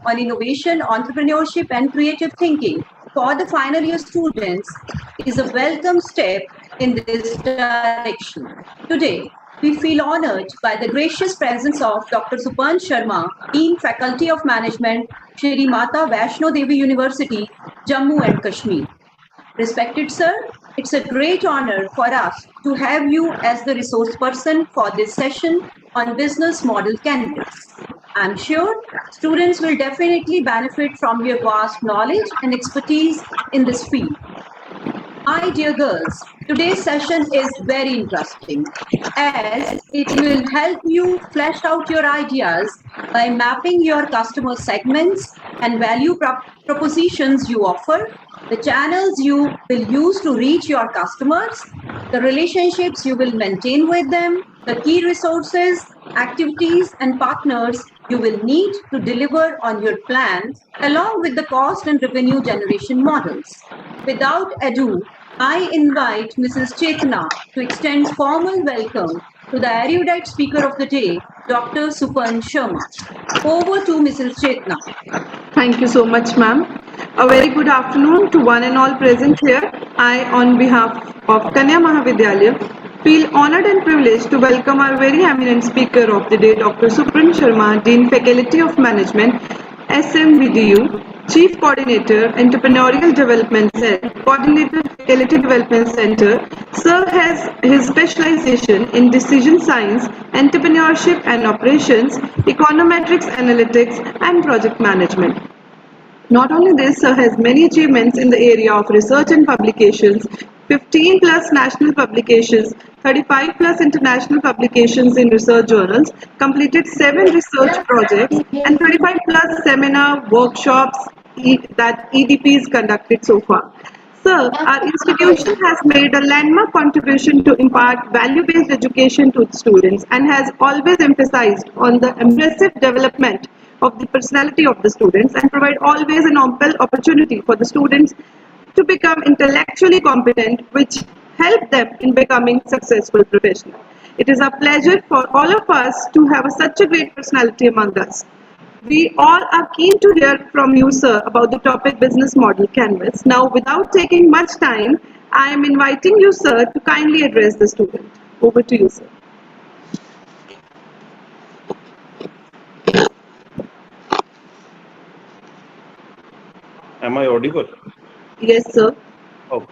on innovation, entrepreneurship, and creative thinking for the final year students is a welcome step in this direction. Today, we feel honored by the gracious presence of Dr. Supan Sharma, Dean Faculty of Management, Shri Mata Vaishno Devi University, Jammu and Kashmir. Respected sir, it's a great honor for us to have you as the resource person for this session on business model canvas. I'm sure students will definitely benefit from your vast knowledge and expertise in this field. My dear girls, today's session is very interesting as it will help you flesh out your ideas by mapping your customer segments and value propositions you offer, the channels you will use to reach your customers, the relationships you will maintain with them, the key resources, activities, and partners you will need to deliver on your plan, along with the cost and revenue generation models. Without ado, I invite Mrs. Chetna to extend formal welcome to the erudite speaker of the day, Dr. Supan Sharma. Over to Mrs. Chetna. Thank you so much, ma'am. A very good afternoon to one and all present here. I, on behalf of Kanya Mahavidyalaya, feel honored and privileged to welcome our very eminent speaker of the day, Dr. Supan Sharma, Dean Faculty of Management, SMVDU, Chief Coordinator, Entrepreneurial Development Cell, Coordinator, Faculty Development Center. Sir has his specialization in decision science, entrepreneurship and operations, econometrics analytics, and project management. Not only this, Sir has many achievements in the area of research and publications, 15 plus national publications, 35 plus international publications in research journals, completed 7 research projects, and 35 plus seminar workshops that EDPs conducted so far. Sir, our institution has made a landmark contribution to impart value-based education to its students and has always emphasized on the impressive development of the personality of the students and provide always an ample opportunity for the students to become intellectually competent, which help them in becoming successful professionals. It is a pleasure for all of us to have such a great personality among us. We all are keen to hear from you, sir, about the topic business model canvas. Now, without taking much time, I am inviting you, sir, to kindly address the student. Over to you, sir. Am I audible? Yes, sir. Oh,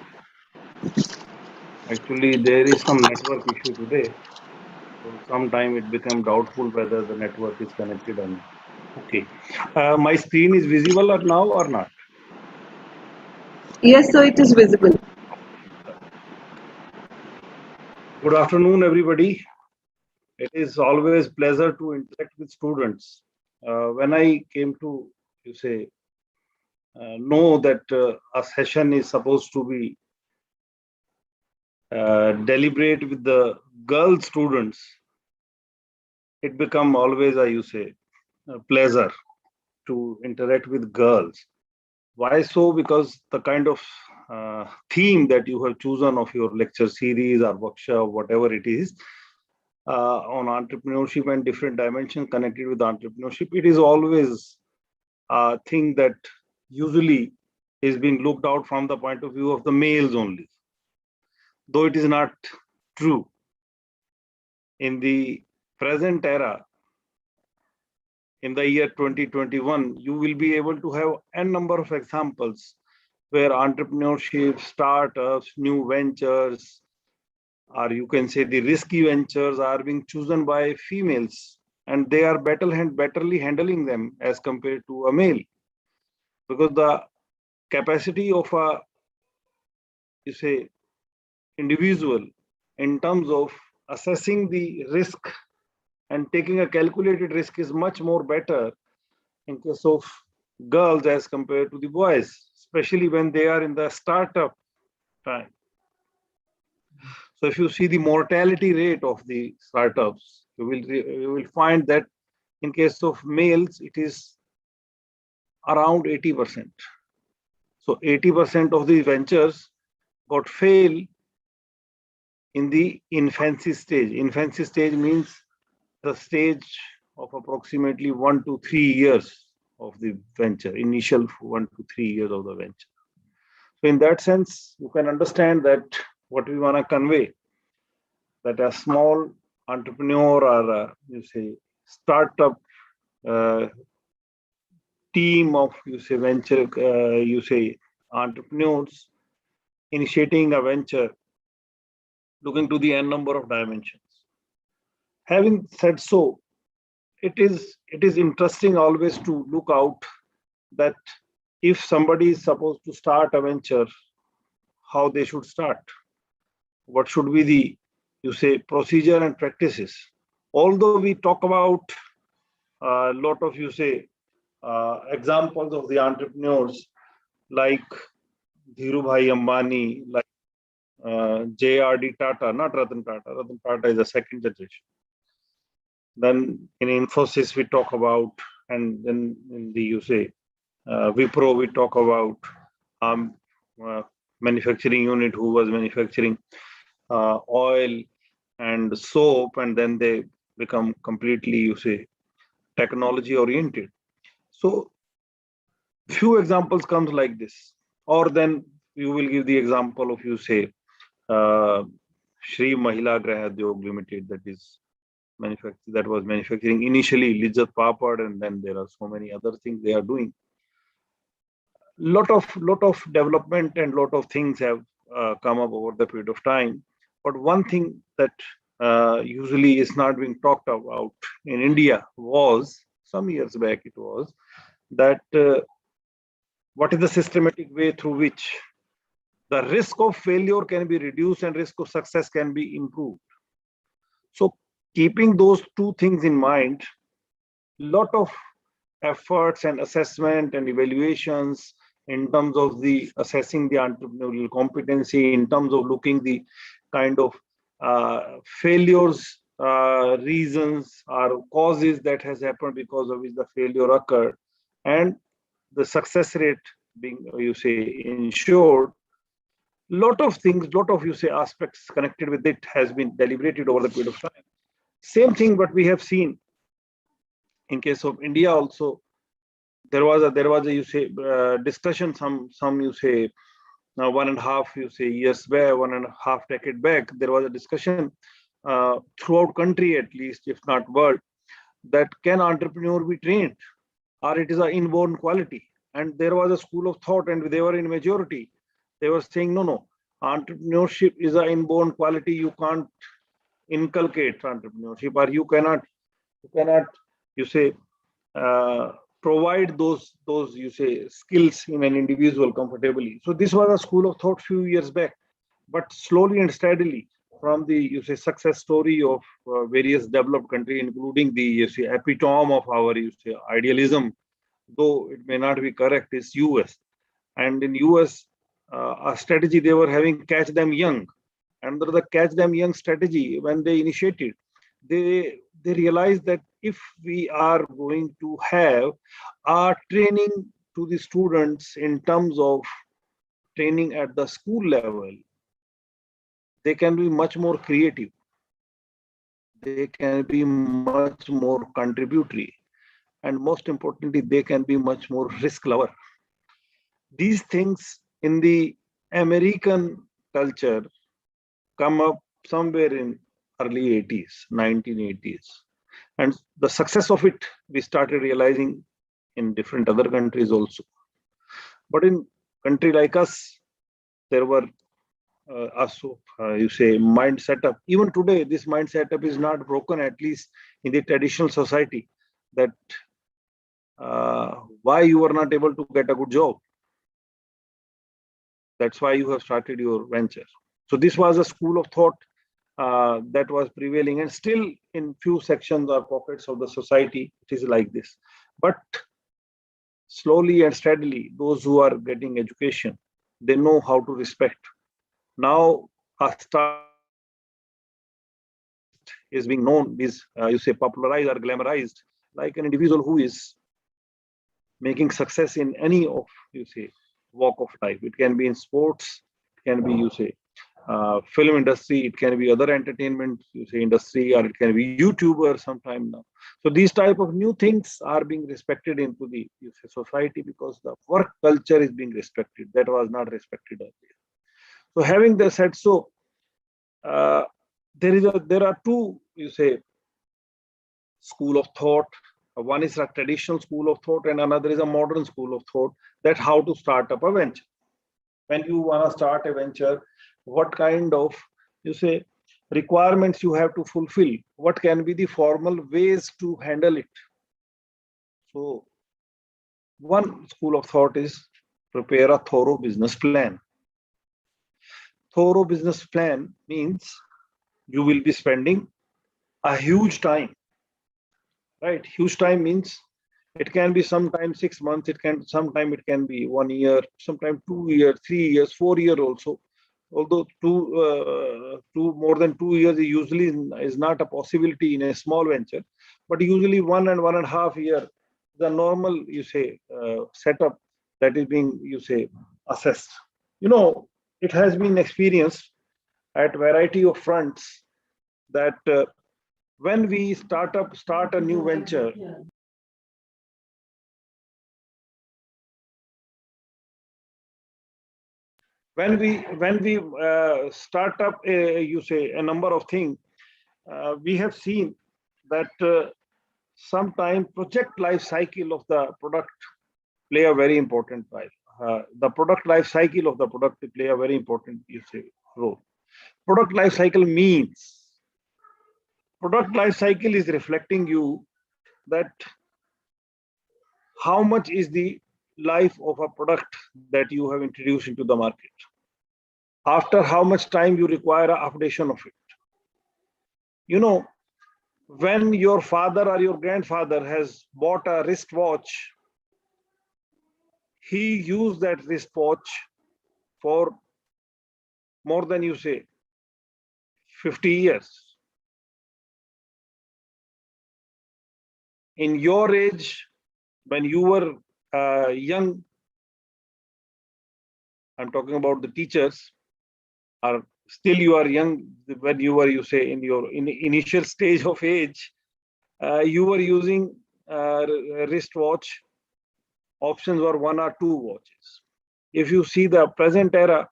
actually, there is some network issue today. So sometime it became doubtful whether the network is connected or not. Okay. My screen is visible or now or not? Yes, sir, it is visible. Good afternoon, everybody. It is always pleasure to interact with students. When I came to, know that a session is supposed to be deliberate with the girl students, it become always a pleasure to interact with girls. Why so? Because the kind of theme that you have chosen of your lecture series or workshop, whatever it is, on entrepreneurship and different dimensions connected with entrepreneurship, it is always a thing that usually is being looked out from the point of view of the males only. Though it is not true. In the present era, in the year 2021, you will be able to have n number of examples where entrepreneurship, startups, new ventures, or you can say the risky ventures are being chosen by females, and they are betterly handling them as compared to a male. Because the capacity of a individual in terms of assessing the risk and taking a calculated risk is much more better in case of girls as compared to the boys, especially when they are in the startup time. So if you see the mortality rate of the startups, you will find that in case of males, it is around 80%. So 80% of the ventures got fail in the infancy stage. Infancy stage means the stage of approximately 1 to 3 years of the venture, initial 1 to 3 years of the venture. So in that sense, you can understand that what we want to convey, that a small entrepreneur or you say startup uh, team of you say venture you say entrepreneurs initiating a venture, looking to the n number of dimensions. Having said so, it is interesting always to look out that if somebody is supposed to start a venture, how they should start, what should be the you say procedure and practices. Although we talk about a lot of you say examples of the entrepreneurs like Dhirubhai Ambani, like JRD Tata, not Ratan Tata. Ratan Tata is a second generation. Then in Infosys we talk about, and then in the you say Wipro we talk about uh, manufacturing unit who was manufacturing oil and soap, and then they become completely you say technology oriented. So few examples comes like this, or then you will give the example of you say uh, Shri Mahila Graha Udyog Limited, that was manufacturing initially Lizzat Papad, and then there are so many other things they are doing. Lot of development and lot of things have come up over the period of time. But one thing that usually is not being talked about in India was some years back. It was that what is the systematic way through which the risk of failure can be reduced and risk of success can be improved. So keeping those two things in mind, lot of efforts and assessment and evaluations in terms of the assessing the entrepreneurial competency, in terms of looking the kind of failures, reasons or causes that has happened because of which the failure occurred, and the success rate being you say ensured. Lot of things, lot of you say aspects connected with it has been deliberated over the period of time. Same thing what we have seen in case of India also. There was a you say discussion some you say now 1.5 you say years back, 1.5 decade back. There was a discussion throughout country, at least if not world, that can entrepreneur be trained or it is an inborn quality. And there was a school of thought, and they were in majority. They were saying no, entrepreneurship is an inborn quality. You can't inculcate entrepreneurship, or you cannot you say uh, provide those you say skills in an individual comfortably. So this was a school of thought few years back, but slowly and steadily, from the you say success story of various developed country, including the you say epitome of our you say idealism, though it may not be correct, is US. And in US, a strategy they were having, catch them young. Under the catch them young strategy, when they initiated, they realized that if we are going to have a training to the students in terms of training at the school level, they can be much more creative, they can be much more contributory, and most importantly, they can be much more risk lover. These things in the American culture come up somewhere in early 80s, 1980s. And the success of it, we started realizing in different other countries also. But in country like us, there were also, you say, mind setup. Even today, this mind setup is not broken, at least in the traditional society, that why you are not able to get a good job. That's why you have started your venture. So this was a school of thought that was prevailing, and still in few sections or pockets of the society, it is like this. But slowly and steadily, those who are getting education, they know how to respect. Now, a startup is being known, is you say popularized or glamorized, like an individual who is making success in any of you say walk of life. It can be in sports, it can be you say film industry, it can be other entertainment, you say, industry, or it can be YouTuber sometime now. So these type of new things are being respected into the, you say, society, because the work culture is being respected. That was not respected earlier. So having that said, so uh, there are two, you say, school of thought. One is a traditional school of thought, and another is a modern school of thought, that how to start up a venture. When you want to start a venture, what kind of, you say, requirements you have to fulfill, what can be the formal ways to handle it. So one school of thought is prepare a thorough business plan. Thorough business plan means you will be spending a huge time, right? Huge time means it can be sometimes 6 months, it can sometime it can be 1 year, sometimes 2 years, 3 years, 4 years also. Although two more than 2 years usually is not a possibility in a small venture, but usually 1 and 1.5 year, the normal, you say, setup that is being, you say, assessed. You know, it has been experienced at variety of fronts that when we start a new venture, when we start up a, you say, a number of things, we have seen that sometime project life cycle of the product play a very important role. The product life cycle of the product play a very important, you say, role. Product life cycle means, product life cycle is reflecting you that how much is the life of a product that you have introduced into the market. After how much time you require a updation of it. You know, when your father or your grandfather has bought a wristwatch, he used that wristwatch for more than, you say, 50 years. In your age, when you were young, I'm talking about the teachers, or still you are young, when you were, you say, in your initial stage of age, you were using wristwatch. Options were 1 or 2 watches. If you see the present era,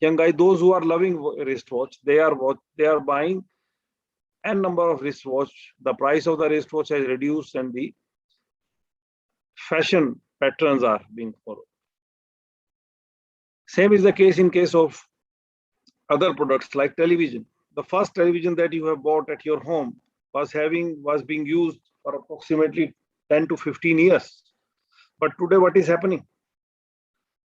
young guy, those who are loving wristwatch, they are buying n number of wristwatch. The price of the wristwatch has reduced, and the fashion patterns are being followed. Same is the case of other products like television. The first television that you have bought at your home was being used for approximately 10 to 15 years. But today, what is happening?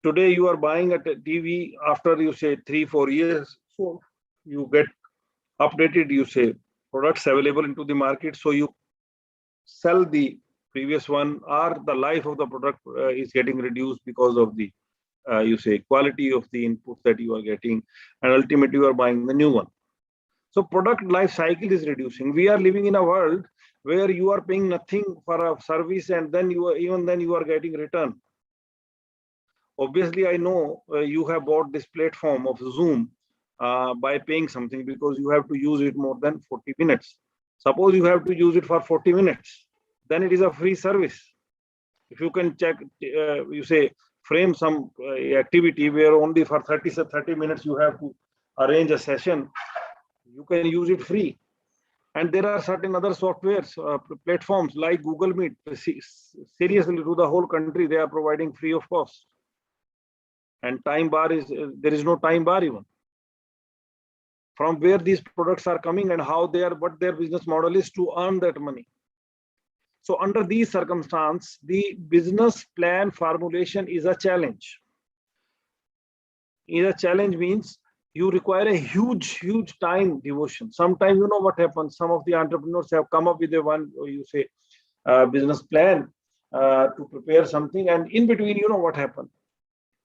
Today, you are buying a TV after, you say, 3-4 years. So you get updated, you say, products available into the market. So you sell the previous one, or the life of the product is getting reduced because of the, you say, quality of the inputs that you are getting, and ultimately you are buying the new one. So product life cycle is reducing. We are living in a world where you are paying nothing for a service, and then you are getting return. Obviously, I know you have bought this platform of Zoom by paying something, because you have to use it more than 40 minutes. Suppose you have to use it for 40 minutes, then it is a free service. If you can check, you say, frame some activity where only for 30 minutes you have to arrange a session, you can use it free. And there are certain other softwares, platforms like Google Meet. Seriously, to the whole country, they are providing free of cost. And time bar is, there is no time bar even. From where these products are coming and how they are, what their business model is to earn that money. So under these circumstances, the business plan formulation is a challenge. A challenge means you require a huge time devotion. Sometimes, you know what happens, some of the entrepreneurs have come up with a one, you say, business plan to prepare something, and in between, you know what happened?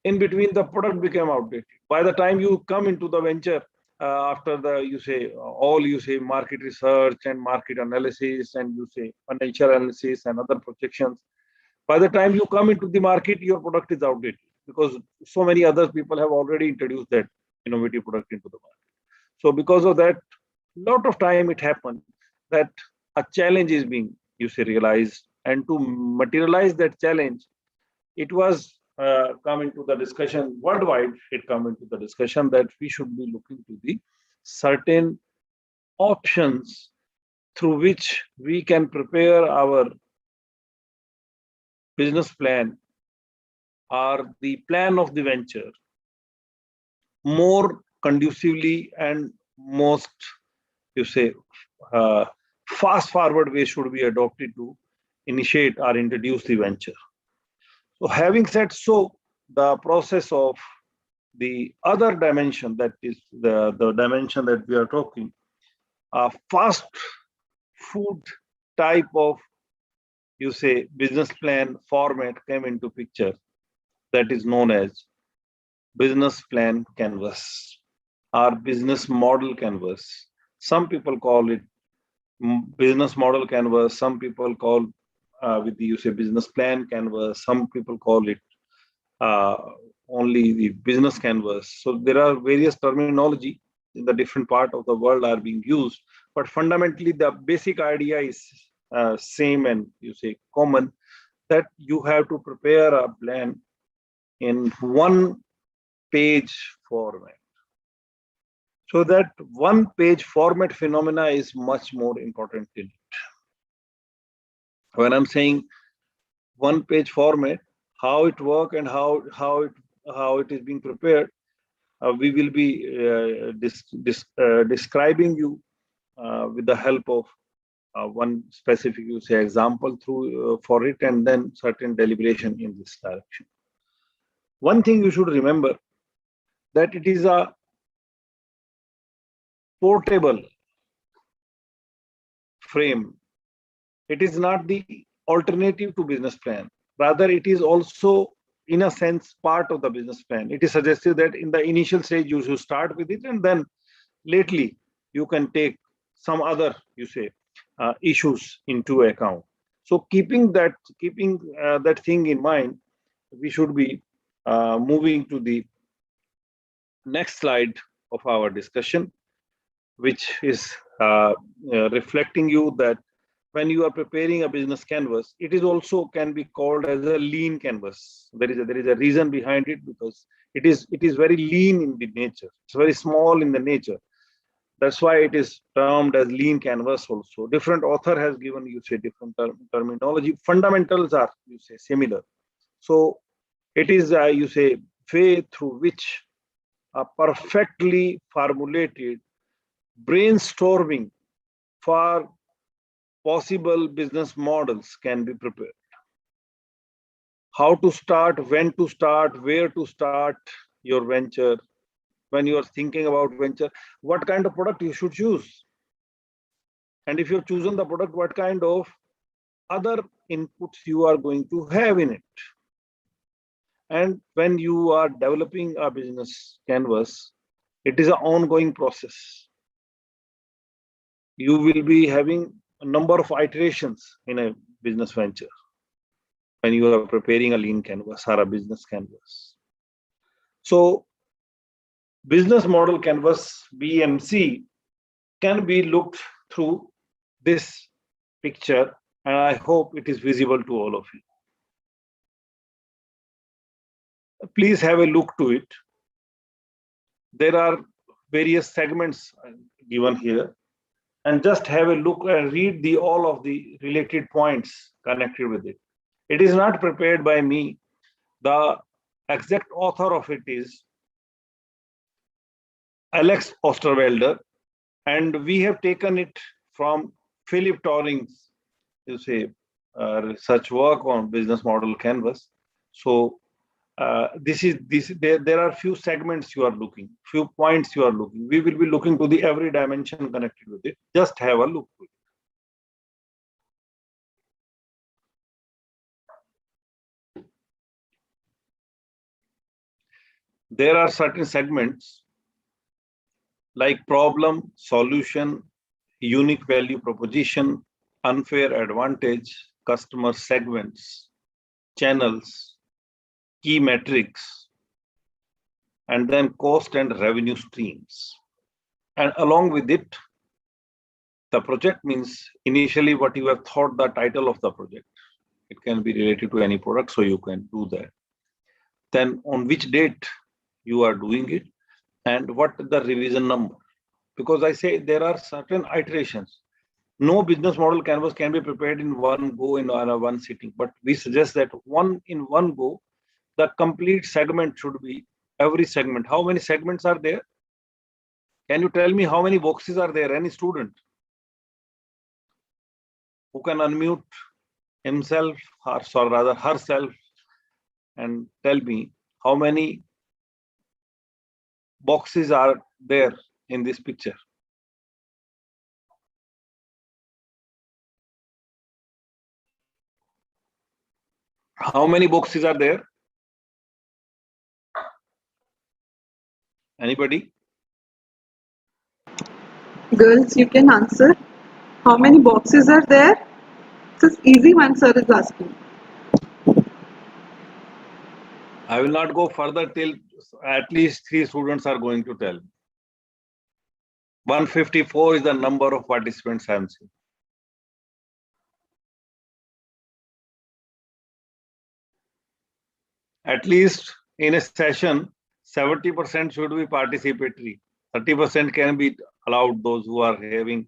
In between, the product became outdated. By the time you come into the venture, after the, you say, all, you say, market research and market analysis, and you say financial analysis and other projections, by the time you come into the market, your product is outdated, because so many other people have already introduced that innovative product into the market. So because of that, lot of time it happened that a challenge is being realized, and to materialize that challenge, it was come into the discussion worldwide. It come into the discussion that we should be looking to the certain options through which we can prepare our business plan or the plan of the venture more conducively, and most uh, fast forward way should be adopted to initiate or introduce the venture. So having said so, the process of the other dimension, that is the dimension that we are talking, a fast food type of business plan format came into picture, that is known as business plan canvas or business model canvas. Some people call it business model canvas, some people call with the business plan canvas, some people call it uh, only the business canvas. So there are various terminology in the different part of the world are being used, but fundamentally the basic idea is same and common, that you have to prepare a plan in one page format. So that one page format phenomena is much more important in it. When I'm saying one page format, how it work and how it is being prepared, we will be describing you with the help of one specific example through for it, and then certain deliberation in this direction. One thing you should remember, that it is a portable frame. It is not the alternative to business plan. Rather, it is also, in a sense, part of the business plan. It is suggested that in the initial stage, you should start with it, and then lately you can take some other, issues into account. So keeping that thing in mind, we should be moving to the next slide of our discussion, which is reflecting you that when you are preparing a business canvas, it is also can be called as a lean canvas. There is a reason behind it, because it is very lean in the nature. It's very small in the nature. That's why it is termed as lean canvas also. Different author has given different terminology. Fundamentals are similar. So it is way through which a perfectly formulated brainstorming for possible business models can be prepared. How to start, when to start, where to start your venture. When you are thinking about venture, what kind of product you should choose, and if you've chosen the product, what kind of other inputs you are going to have in it. And when you are developing a business canvas, it is an ongoing process. You will be having a number of iterations in a business venture when you are preparing a lean canvas or a business canvas. So business model canvas, BMC, can be looked through this picture, and I hope it is visible to all of you. Please have a look to it. There are various segments given here, and just have a look and read all of the related points connected with it. It is not prepared by me. The exact author of it is Alex Osterwelder, and we have taken it from Philip Tolling's research work on business model canvas. So there are few segments you are looking, few points you are looking. We will be looking to the every dimension connected with it. Just have a look to it. There are certain segments like problem, solution, unique value proposition, unfair advantage, customer segments, channels, key metrics, and then cost and revenue streams. And along with it, the project means initially what you have thought the title of the project. It can be related to any product, so you can do that. Then on which date you are doing it and what the revision number. Because I say there are certain iterations. No business model canvas can be prepared in one go in one sitting, but we suggest that in one go, the complete segment should be every segment. How many segments are there? Can you tell me how many boxes are there? Any student who can unmute himself or rather herself and tell me how many boxes are there in this picture? How many boxes are there? Anybody? Girls, you can answer. How many boxes are there? It's an easy one, sir is asking. I will not go further till at least 3 students are going to tell. 154 is the number of participants I am seeing. At least in a session, 70% should be participatory. 30% can be allowed those who are having.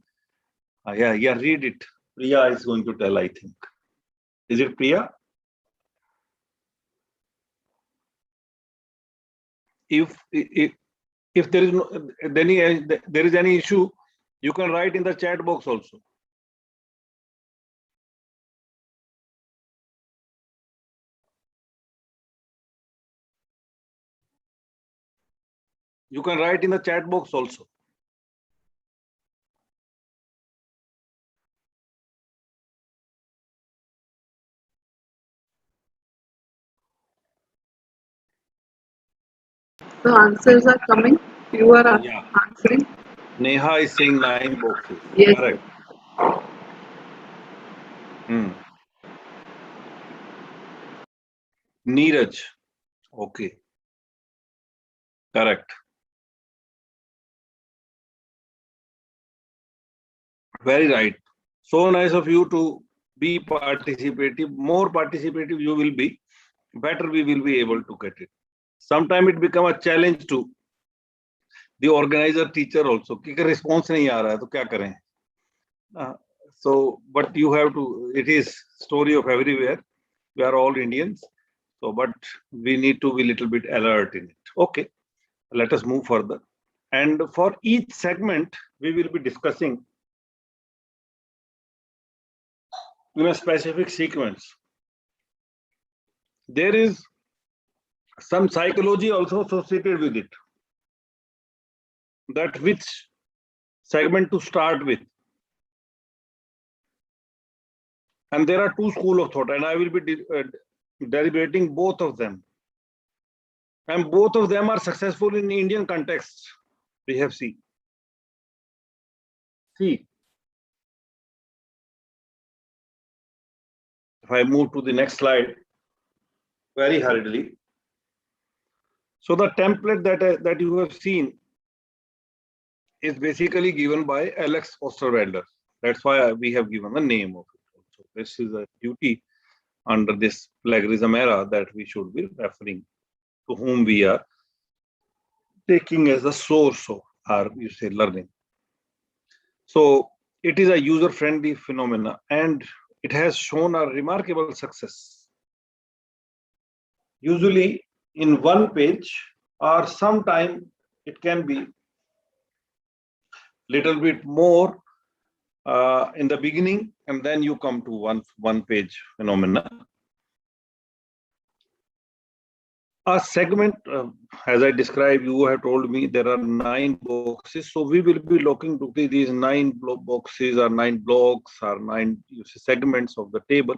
Yeah, read it. Priya is going to tell, I think. Is it Priya? If there is there is any issue, you can write in the chat box also. You can write in the chat box also. The answers are coming. You are answering. Neha is saying 9 boxes. Yes. Correct. Neeraj. Okay. Correct. Very right. So nice of you to be participative. More participative you will be, better we will be able to get it. Sometimes it become a challenge to the organizer teacher also. कि response नहीं आ रहा है तो क्या करें? So, but you have to. It is story of everywhere. We are all Indians. So, but we need to be a little bit alert in it. Okay, let us move further. And for each segment, we will be discussing in a specific sequence. There is some psychology also associated with it. That which segment to start with. And there are 2 schools of thought, and I will be deliberating both of them. And both of them are successful in Indian context. We have seen. See, if I move to the next slide very hurriedly. So the template that you have seen is basically given by Alex Osterwalder. That's why we have given the name of it. So this is a duty under this plagiarism era that we should be referring to whom we are taking as a source of our, you say, learning. So it is a user-friendly phenomena and it has shown a remarkable success. Usually in one page or sometime it can be little bit more in the beginning and then you come to one page phenomena. A segment, as I described, you have told me there are 9 boxes. So we will be looking to these 9 boxes or 9 blocks or 9 segments of the table.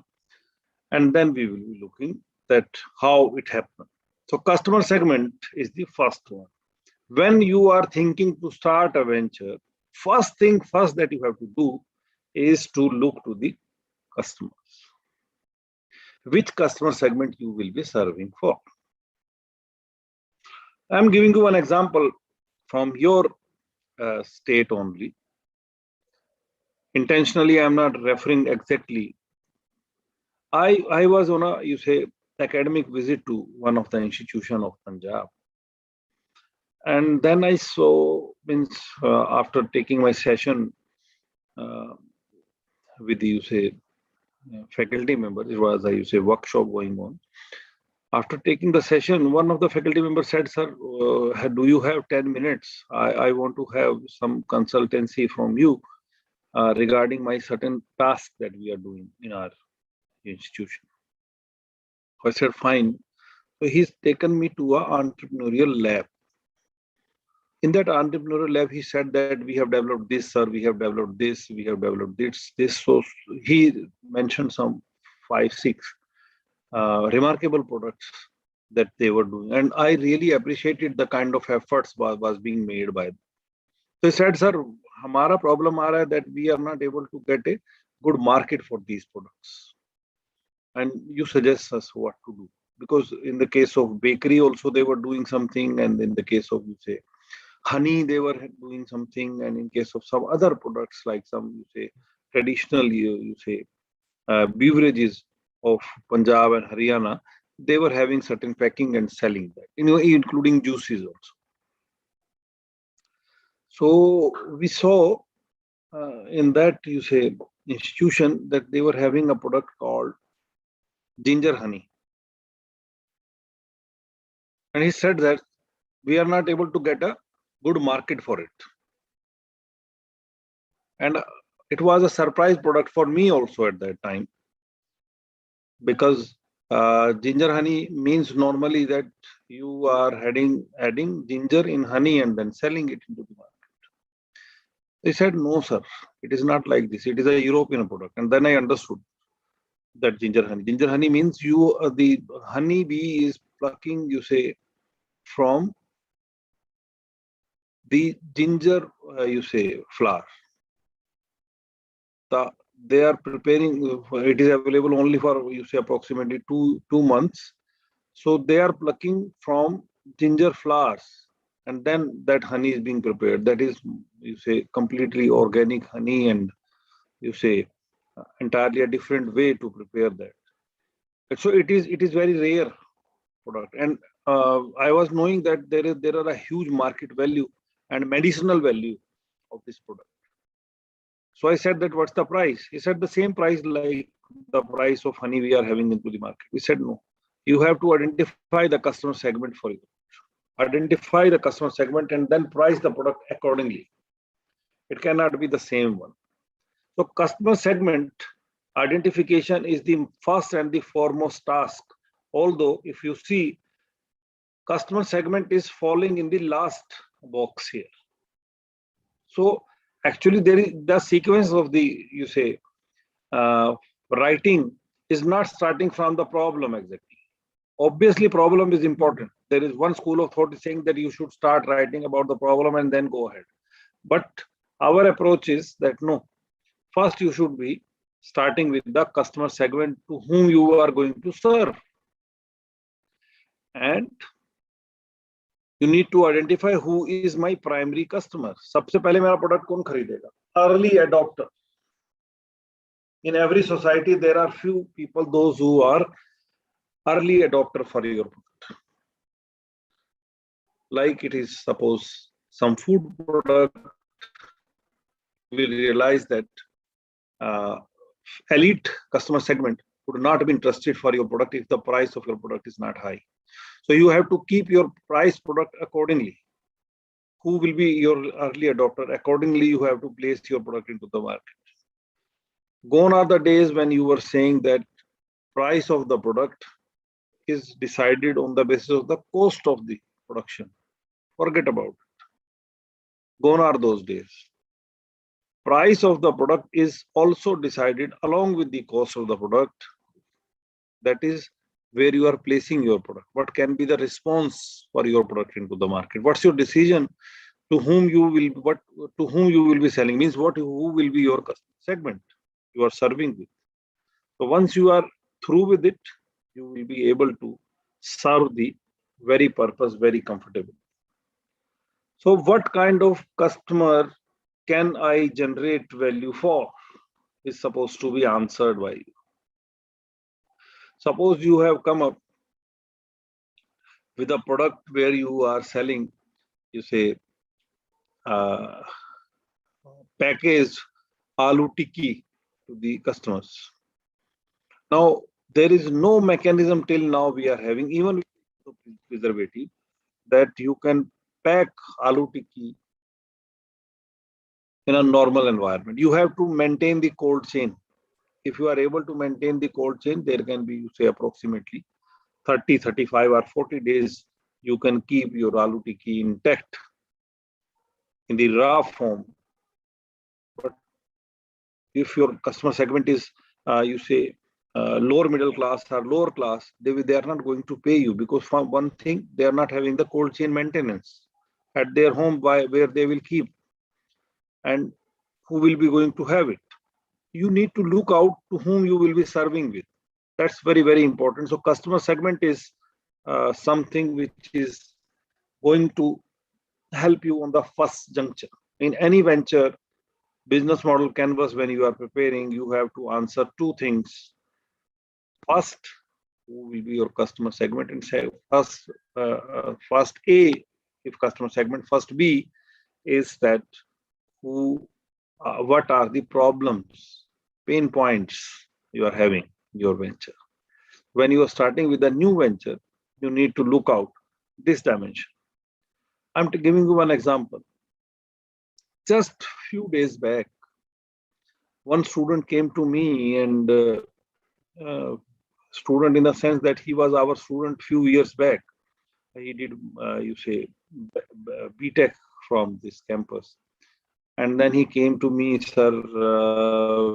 And then we will be looking at how it happened. So customer segment is the first one. When you are thinking to start a venture, first thing first that you have to do is to look to the customers. Which customer segment you will be serving for? I'm giving you an example from your state only. Intentionally, I'm not referring exactly. I was on a, you say, academic visit to one of the institution of Punjab. And then I saw, means after taking my session uh, with, you say, faculty members, it was a, you say, workshop going on. After taking the session, one of the faculty members said, "Sir, do you have 10 minutes? I want to have some consultancy from you regarding my certain task that we are doing in our institution." I said, "Fine." So he's taken me to a entrepreneurial lab. In that entrepreneurial lab, he said that we have developed this, sir, we have developed this, we have developed this. So he mentioned some 5, 6 remarkable products that they were doing. And I really appreciated the kind of efforts was being made by them. So he said, "Sir, hamara problem aa raha hai that we are not able to get a good market for these products. And you suggest us what to do." Because in the case of bakery also they were doing something, and in the case of, you say, honey they were doing something, and in case of some other products like some, you say, traditional, you say, beverages of Punjab and Haryana, they were having certain packing and selling that, including juices also. So we saw in that, you say, institution that they were having a product called ginger honey. And he said that we are not able to get a good market for it. And it was a surprise product for me also at that time, because ginger honey means normally that you are adding ginger in honey and then selling it into the market. They said, "No, sir, it is not like this. It is a European product." And then I understood that ginger honey. Ginger honey means the honey bee is plucking, you say, from the ginger, you say, flower. They are preparing, it is available only for, you say, approximately two months. So they are plucking from ginger flowers, and then that honey is being prepared. That is, you say, completely organic honey, and, you say, entirely a different way to prepare that. So it is very rare product. And I was knowing that there are a huge market value and medicinal value of this product. So I said that, "What's the price?" He said, "The same price like the price of honey we are having into the market." We said, "No, you have to identify the customer segment for you. Identify the customer segment and then price the product accordingly. It cannot be the same one." So customer segment identification is the first and the foremost task. Although if you see, customer segment is falling in the last box here. So actually there is the sequence of the, you say, writing is not starting from the problem exactly. Obviously problem is important. There is one school of thought saying that you should start writing about the problem and then go ahead. But our approach is that no, first you should be starting with the customer segment to whom you are going to serve. And you need to identify who is my primary customer. सबसे पहले मेरा product कौन खरीदेगा? Early adopter. In every society, there are few people, those who are early adopter for your product. Like it is, suppose, some food product, we realize that elite customer segment would not be interested for your product if the price of your product is not high. So you have to keep your price product accordingly. Who will be your early adopter? Accordingly, you have to place your product into the market. Gone are the days when you were saying that price of the product is decided on the basis of the cost of the production. Forget about it. Gone are those days. Price of the product is also decided along with the cost of the product. That is where you are placing your product. What can be the response for your product into the market? What's your decision to whom you will be selling? Means who will be your customer segment you are serving with. So once you are through with it, you will be able to serve the very purpose very comfortably. So what kind of customer can I generate value for is supposed to be answered by you. Suppose you have come up with a product where you are selling, you say, uh, packaged aloo tikki to the customers. Now, there is no mechanism till now we are having, even with preservative, that you can pack aloo tikki in a normal environment. You have to maintain the cold chain. If you are able to maintain the cold chain, there can be, you say, approximately 30, 35 or 40 days, you can keep your aloo tikki intact in the raw form. But if your customer segment is, you say, lower middle class or lower class, they are not going to pay you, because for one thing, they are not having the cold chain maintenance at their home where they will keep, and who will be going to have it. You need to look out to whom you will be serving with. That's very, very important. So customer segment is something which is going to help you on the first juncture. In any venture, business model canvas, when you are preparing, you have to answer two things. First, who will be your customer segment, and say first A, if customer segment, first B is that who, what are the problems, pain points you are having in your venture. When you are starting with a new venture, you need to look out this dimension. I'm giving you one example. Just few days back, one student came to me, and student in the sense that he was our student few years back. He did, you say, BTech from this campus. And then he came to me, sir,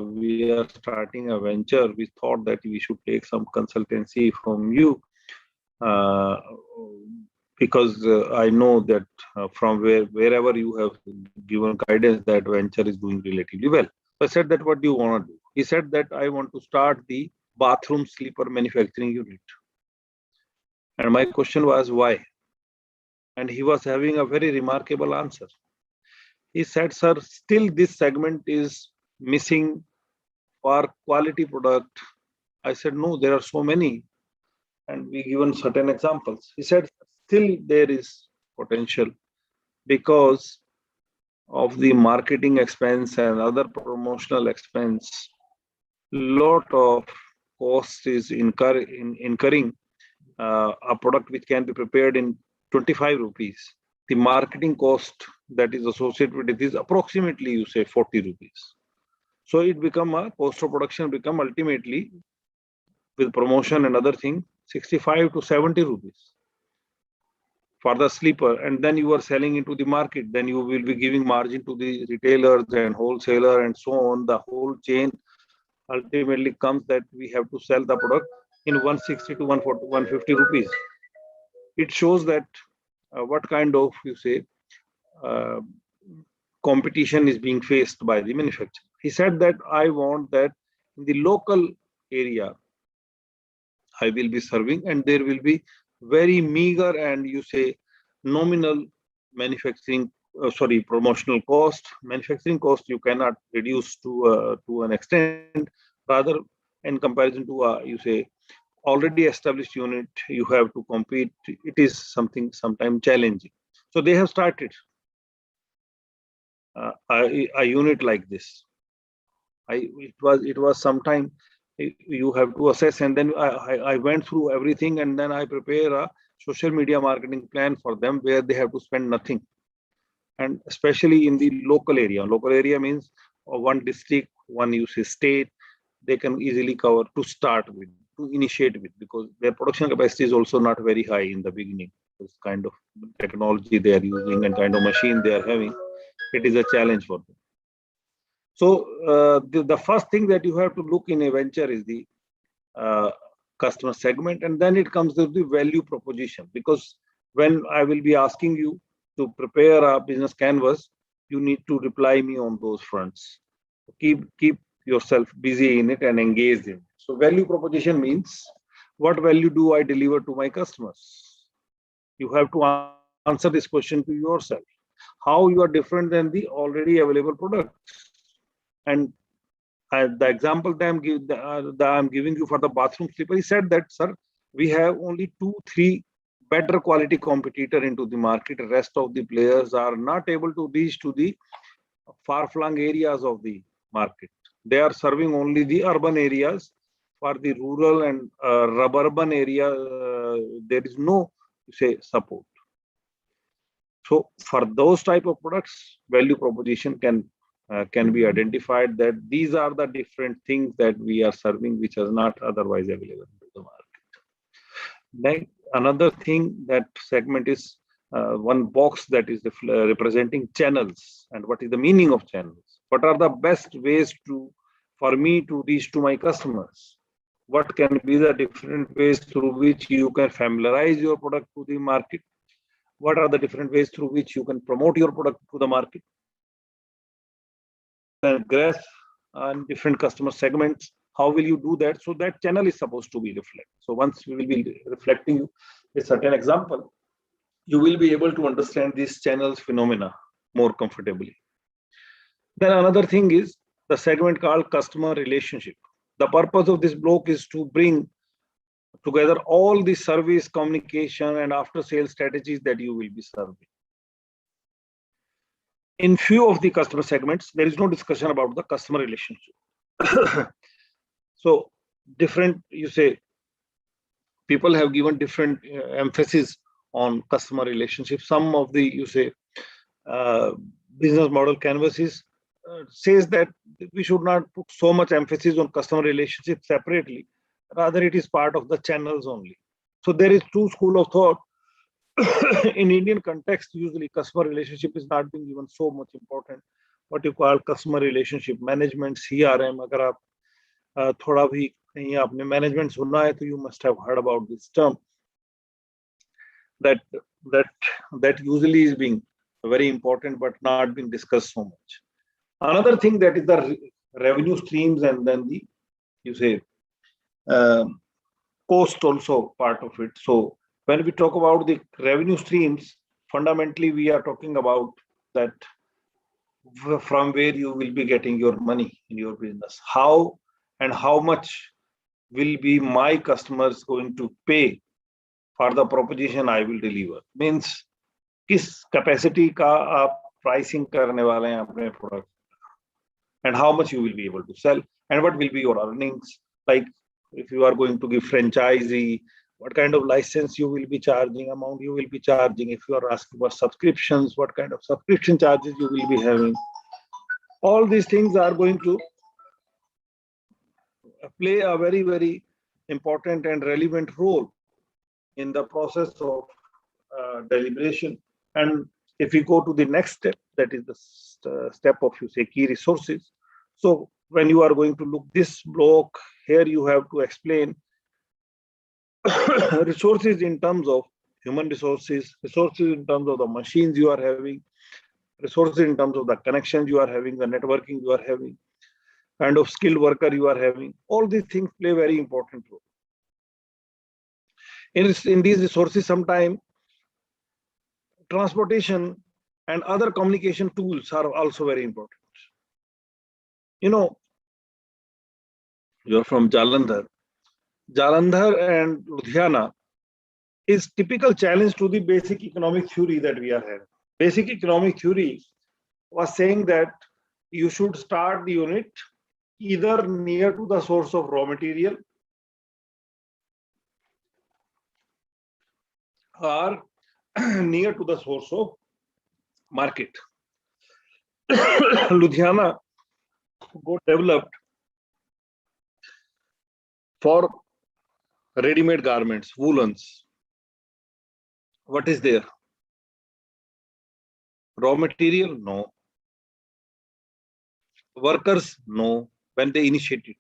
we are starting a venture. We thought that we should take some consultancy from you, uh, because I know that from wherever you have given guidance, that venture is doing relatively well. So I said that, what do you want to do? He said that I want to start the bathroom sleeper manufacturing unit. And my question was, why? And he was having a very remarkable answer. He said, sir, still this segment is missing for quality product. I said, no, there are so many. And we given certain examples. He said, still there is potential, because of the marketing expense and other promotional expense. Lot of cost is incurring a product which can be prepared in 25 rupees. The marketing cost that is associated with it is approximately, you say, 40 rupees. So it become a cost of production, become ultimately, with promotion and other thing, 65 to 70 rupees for the sleeper. And then you are selling into the market, then you will be giving margin to the retailers and wholesaler and so on. The whole chain ultimately comes that we have to sell the product in 160 to 140, 150 rupees. It shows that what kind of, you say, uh, competition is being faced by the manufacturer. He said that I want that in the local area I will be serving, and there will be very meager and, you say, nominal manufacturing, promotional cost. Manufacturing cost you cannot reduce to an extent. Rather, in comparison to you say, already established unit, you have to compete. It is something sometimes challenging. So they have started a unit like this. It was sometime you have to assess, and then I went through everything, and then I prepare a social media marketing plan for them where they have to spend nothing, and especially in the local area. Local area means one district, one, you say, state, they can easily cover to start with, to initiate with, because their production capacity is also not very high in the beginning. This kind of technology they are using and kind of machine they are having, it is a challenge for them. So the first thing that you have to look in a venture is the customer segment, and then it comes to the value proposition. Because when I will be asking you to prepare a business canvas, you need to reply me on those fronts. Keep yourself busy in it and engaged in it. So value proposition means, what value do I deliver to my customers? You have to answer this question to yourself. how you are different than the already available products. And the example that I'm giving you for the bathroom slipper, he said that, sir, we have only 2-3 better quality competitor into the market. The rest of the players are not able to reach to the far-flung areas of the market. They are serving only the urban areas. For the rural and suburban area, there is no, say, support. So for those type of products, value proposition can be identified that these are the different things that we are serving, which is not otherwise available in the market. Then another thing, that segment is one box that is representing channels. And what is the meaning of channels? What are the best ways for me to reach to my customers? What can be the different ways through which you can familiarize your product to the market? What are the different ways through which you can promote your product to the market? And grasp on different customer segments. How will you do that? So that channel is supposed to be reflected. So once we will be reflecting you a certain example, you will be able to understand these channels phenomena more comfortably. Then another thing is the segment called customer relationship. The purpose of this block is to bring together all the service, communication, and after sales strategies that you will be serving. In few of the customer segments, there is no discussion about the customer relationship. So different, you say, people have given different emphasis on customer relationship. Some of the, you say, business model canvases says that we should not put so much emphasis on customer relationship separately. Rather, it is part of the channels only. So there is two school of thought. In Indian context, usually customer relationship is not being given so much important. What you call customer relationship management, CRM. अगर आप थोड़ा भी कहीं आपने management सुना है, तो you must have heard about this term. That usually is being very important, but not being discussed so much. Another thing that is the revenue streams, and then the, you say, cost also part of it. So when we talk about the revenue streams, fundamentally we are talking about that from where you will be getting your money in your business. How and how much will be my customers going to pay for the proposition I will deliver? Means किस capacity का आप pricing करने वाले हैं अपने product, and how much you will be able to sell, and what will be your earnings. Like if you are going to give franchisee, what kind of license you will be charging, amount you will be charging. If you are asking for subscriptions, what kind of subscription charges you will be having. All these things are going to play a very, very important and relevant role in the process of deliberation. And if we go to the next step, that is the step of, you say, key resources. So when you are going to look this block here, you have to explain resources in terms of human resources, resources in terms of the machines you are having, resources in terms of the connections you are having, the networking you are having, kind of skilled worker you are having. All these things play a very important role. In these resources, sometimes transportation and other communication tools are also very important. You know, you're from Jalandhar. Jalandhar and Ludhiana is typical challenge to the basic economic theory that we are having. Basic economic theory was saying that you should start the unit either near to the source of raw material or near to the source of market. Ludhiana got developed for ready-made garments, woolens. What is there? Raw material? No. Workers? No. When they initiated,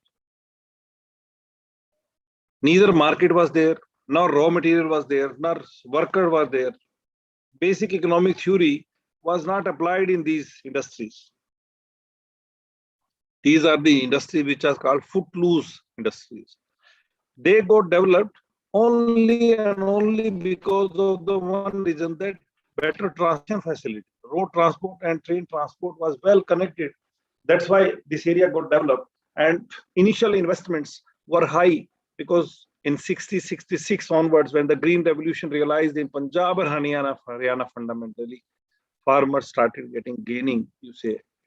neither market was there, nor raw material was there, nor worker was there. Basic economic theory was not applied in these industries. These are the industries which are called footloose industries. They got developed only and only because of the one reason, that better transportation facility. road transport and train transport was well connected. That's why this area got developed. And initial investments were high because in 66 onwards, when the Green Revolution realized in Punjab or Haryana fundamentally, farmers started gaining,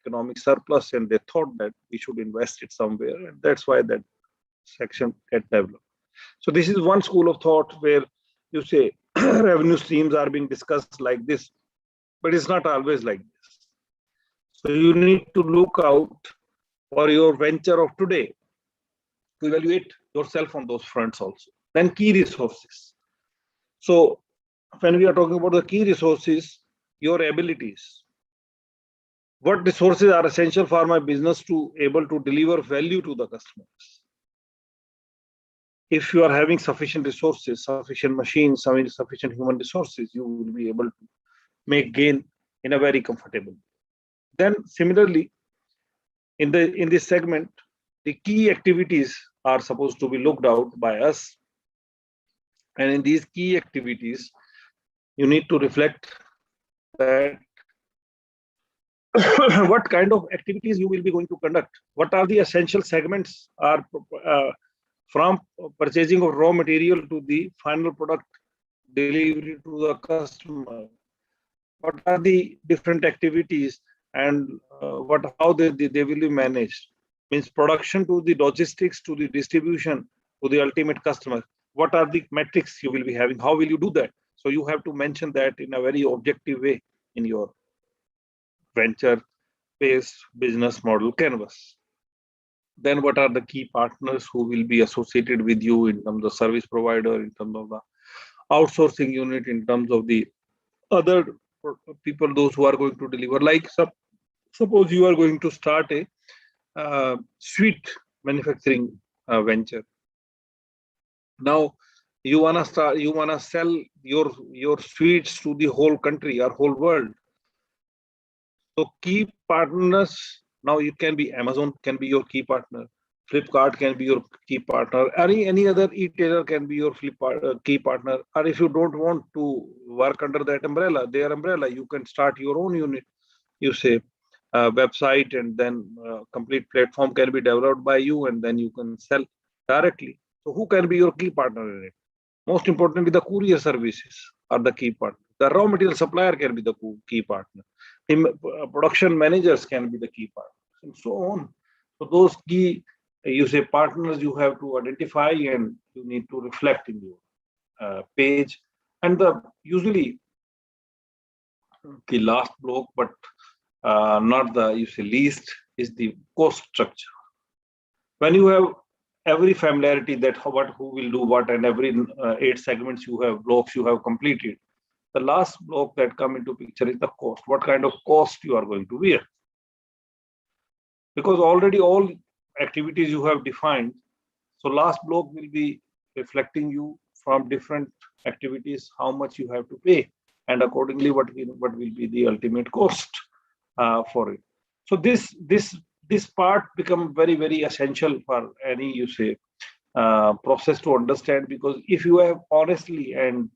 economic surplus, and they thought that we should invest it somewhere, and that's why that section get developed. So this is one school of thought where revenue streams are being discussed like this, but it's not always like this. So you need to look out for your venture of today to evaluate yourself on those fronts also. Then key resources. So when we are talking about the key resources, your abilities. What resources are essential for my business to able to deliver value to the customers? If you are having sufficient resources, sufficient machines, sufficient human resources, you will be able to make gain in a very comfortable. Then similarly, in this segment, the key activities are supposed to be looked out by us. And in these key activities, you need to reflect that what kind of activities you will be going to conduct. What are the essential segments are from purchasing of raw material to the final product delivery to the customer. What are the different activities and how they will be managed? Means production to the logistics to the distribution to the ultimate customer. What are the metrics you will be having? How will you do that? So you have to mention that in a very objective way in your venture-based business model canvas. Then what are the key partners who will be associated with you in terms of service provider, in terms of the outsourcing unit, in terms of the other people, those who are going to deliver. Like suppose you are going to start a sweet manufacturing venture. Now you wanna sell your sweets to the whole country or whole world. So key partners, now it can be Amazon can be your key partner, Flipkart can be your key partner, any other e-tailer can be your key partner. Or if you don't want to work under that umbrella, their umbrella, you can start your own unit. Website, and then complete platform can be developed by you, and then you can sell directly. So who can be your key partner in it? Most importantly, the courier services are the key partner. The raw material supplier can be the key partner. Production managers can be the key partners, and so on. So those key partners you have to identify, and you need to reflect in your page. And usually the last block, but not the least, is the cost structure. When you have every familiarity that who will do what, and every 8 segments you have blocks you have completed, the last block that come into picture is the cost. What kind of cost you are going to bear? Because already all activities you have defined, so last block will be reflecting you from different activities how much you have to pay, and accordingly what will be the ultimate cost for it. So this part become very, very essential for any process to understand, because if you have honestly and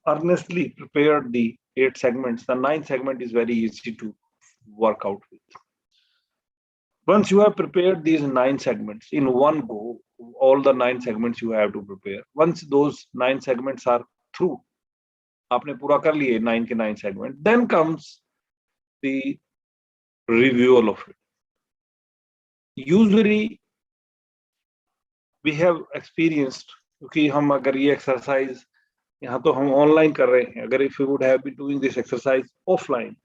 earnestly prepared the 8 segments, the 9th segment is very easy to work out with. Once you have prepared these 9 segments in one go, all the 9 segments you have to prepare. Once those 9 segments are through, आपने पूरा कर लिए 9 के 9 segment, then comes the review of it. Usually we have experienced, क्योंकि हम अगर ये exercise यहाँ तो हम ऑनलाइन कर रहे हैं, अगर if we would have been doing this exercise offline,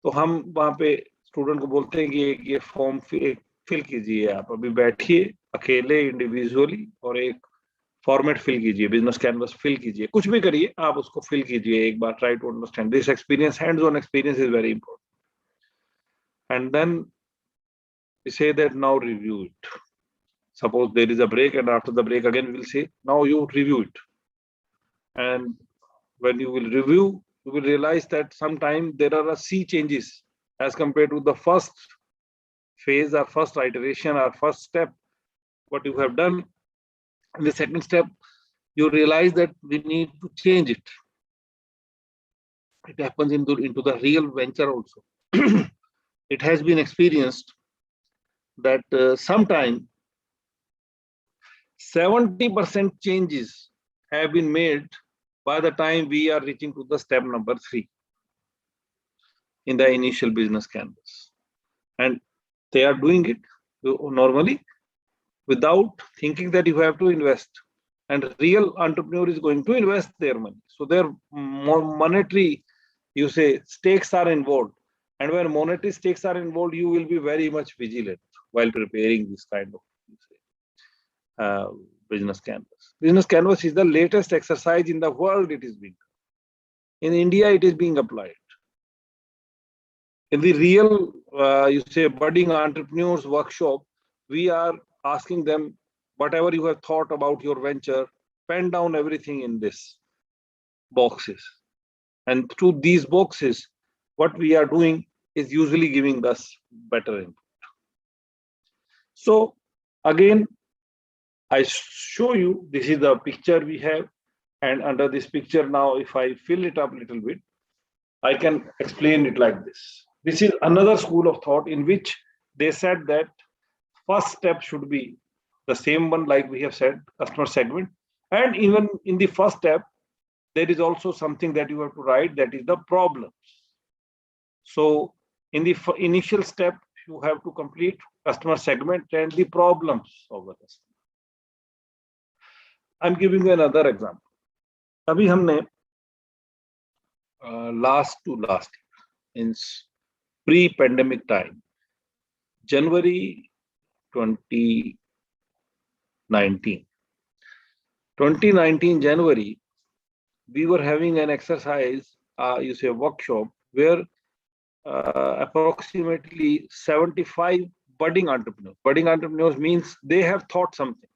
तो हम वहाँ पे स्टूडेंट को बोलते हैं कि ये फॉर्म फिल कीजिए, आप अभी बैठिए अकेले इंडिविजुअली और एक फॉर्मेट फिल कीजिए, बिजनेस कैनवस फिल कीजिए, कुछ भी करिए, आप उसको फिल कीजिए एक बार, try to understand this experience. Hands on experience is very important. And then we say that now review it. Suppose there is a break, and after the break again we'll say now you review it. And when you will review, you will realize that sometimes there are a sea changes as compared to the first phase or first iteration or first step what you have done. In the second step you realize that we need to change it. it happens into the real venture also. It has been experienced that sometime 70% changes have been made by the time we are reaching to the step number 3 in the initial business canvas. And they are doing it normally without thinking that you have to invest. And real entrepreneur is going to invest their money. So their monetary, you say, stakes are involved. And when monetary stakes are involved, you will be very much vigilant while preparing this kind of, you say, business canvas. Business canvas is the latest exercise in the world. It is being in India. It is being applied in the real, you say, budding entrepreneurs workshop. We are asking them, whatever you have thought about your venture, pen down everything in this boxes, and through these boxes, what we are doing is usually giving us better input. So again, I show you, this is the picture we have, and under this picture now, if I fill it up a little bit, I can explain it like this. This is another school of thought in which they said that first step should be the same one, like we have said, customer segment. And even in the first step, there is also something that you have to write, that is the problems. So in the initial step, you have to complete customer segment and the problems of the customer. I'm giving you another example. अभी हमने last year, in pre-pandemic time, January 2019 January, we were having an exercise, you say, workshop, where approximately 75 budding entrepreneurs means they have thought something.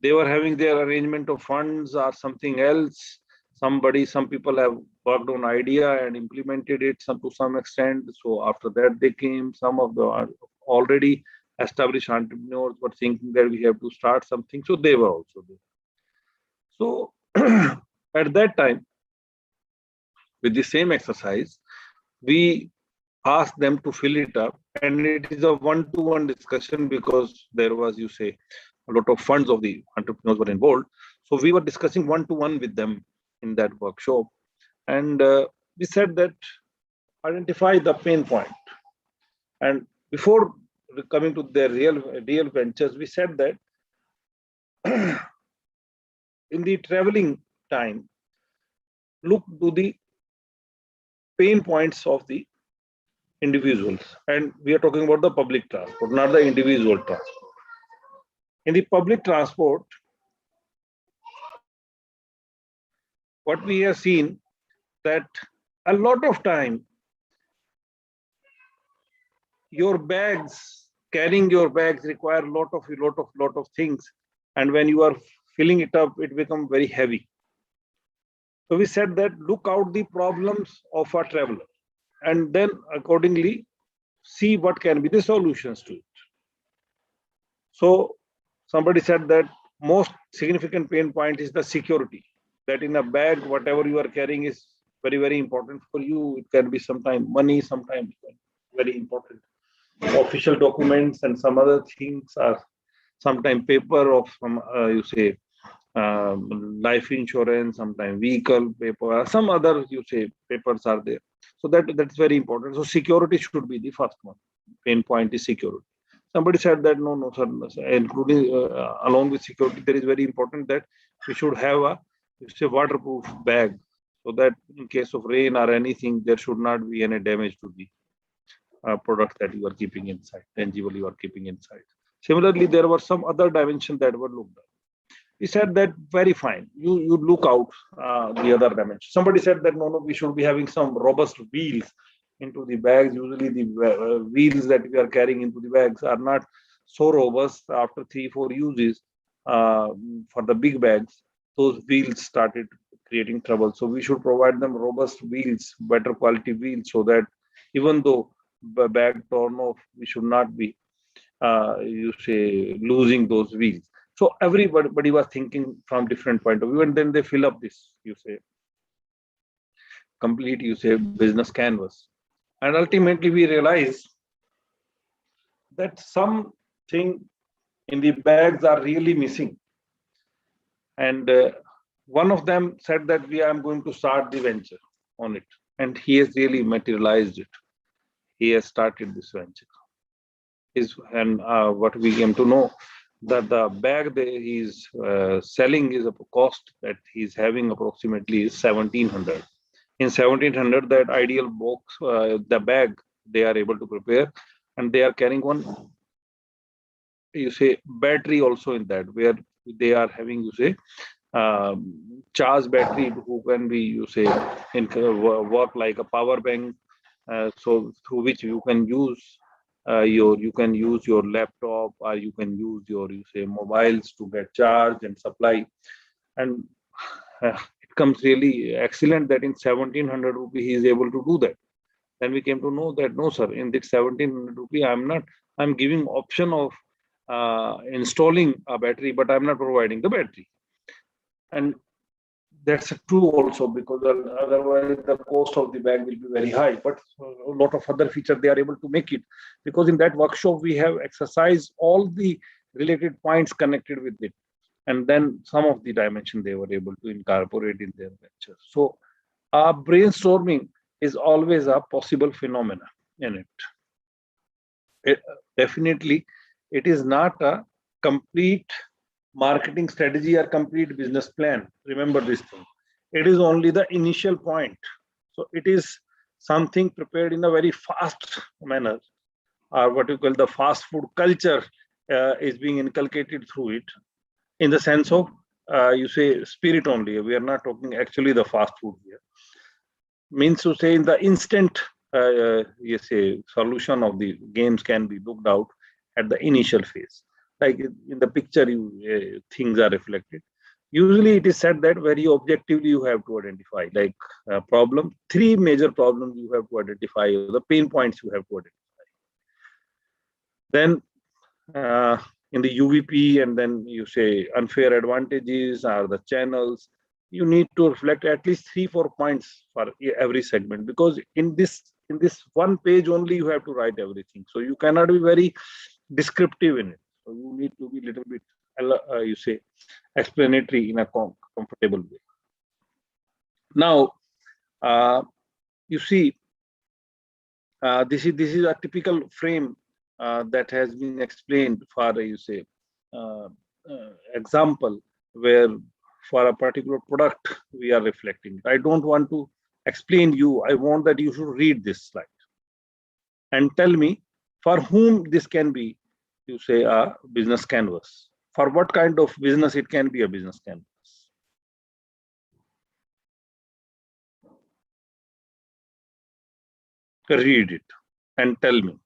They were having their arrangement of funds or something else. Some people have worked on idea and implemented it to some extent. So after that they came. Some of the already established entrepreneurs were thinking that we have to start something. So they were also there. So at that time, with the same exercise, we asked them to fill it up, and it is a one-to-one discussion because there was, you say, a lot of funds of the entrepreneurs were involved. So we were discussing one-to-one with them in that workshop, and we said that identify the pain point. And before coming to their real ventures, we said that in the traveling time, look to the pain points of the individuals, and we are talking about the public transport, not the individual transport. In the public transport, what we have seen that a lot of time carrying your bags require a lot of things, and when you are filling it up, it becomes very heavy. So we said that look out the problems of a traveler, and then accordingly see what can be the solutions to it. So somebody said that most significant pain point is the security, that in a bag, whatever you are carrying is very, very important for you. It can be sometimes money, sometimes very important official documents, and some other things are sometimes paper of some, you say, life insurance, sometimes vehicle paper, some other, you say, papers are there. So that's very important. So security should be the first one. Pain point is security. Somebody said that no, sir, including along with security, there is very important that we should have a, you say, waterproof bag, so that in case of rain or anything, there should not be any damage to the product that you are keeping inside, tangible you are keeping inside. Similarly, there were some other dimensions that were looked at. We said that very fine. You look out the other dimension. Somebody said that no, we should be having some robust wheels into the bags. Usually the wheels that we are carrying into the bags are not so robust. After 3-4 uses for the big bags, those wheels started creating trouble. So we should provide them robust wheels, better quality wheels, so that even though the bag torn off, we should not be you say losing those wheels. So everybody was thinking from different point of view, and then they fill up this, you say, complete, you say, business canvas. And ultimately, we realize that something in the bags are really missing. And one of them said that we are going to start the venture on it. And he has really materialized it. He has started this venture. And what we came to know that the bag that he's selling is a cost that he's having approximately 1700. In 1700, that ideal box, the bag they are able to prepare, and they are carrying one, you say, battery also in that, where they are having, you say, charge battery who can be, you say, in work like a power bank, so through which you can use your laptop, or you can use your, you say, mobiles to get charged and supply. And it comes really excellent that in 1700 rupee he is able to do that. Then we came to know that no sir, in this 1700 rupee I'm giving option of installing a battery, but I'm not providing the battery. And that's true also, because otherwise the cost of the bag will be very high. But a lot of other features they are able to make it, because in that workshop we have exercised all the related points connected with it, and then some of the dimension they were able to incorporate in their venture. So brainstorming is always a possible phenomena in it. Definitely, it is not a complete marketing strategy or complete business plan. Remember this thing. It is only the initial point. So it is something prepared in a very fast manner, or what you call the fast food culture is being inculcated through it, in the sense of, you say, spirit only. We are not talking actually the fast food here. Means to say, in the instant, you say, solution of the games can be looked out at the initial phase. Like in the picture, things are reflected. Usually, it is said that very objectively you have to identify, like problem, three major problems you have to identify, the pain points you have to identify. Then in the UVP, and then you say unfair advantages are the channels. You need to reflect at least 3-4 points for every segment, because in this one page only you have to write everything. So you cannot be very descriptive in it. So you need to be a little bit, you say, explanatory in a comfortable way. Now, you see, this is a typical frame that has been explained for, you say, example where for a particular product we are reflecting. I don't want to explain you. I want that you should read this slide and tell me for whom this can be, you say, a business canvas. For what kind of business it can be a business canvas. Read it and tell me.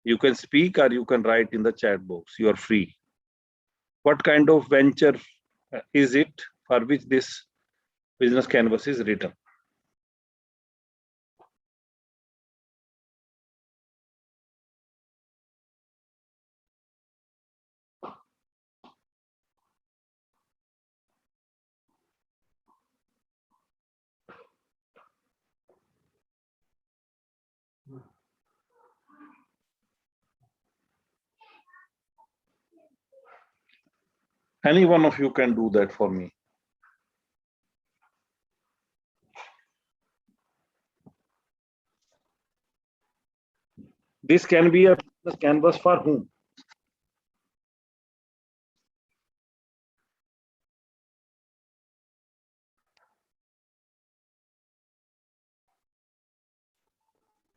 You can speak or you can write in the chat box. You are free. What kind of venture is it for which this business canvas is written? Any one of you can do that for me. This can be a business canvas for whom?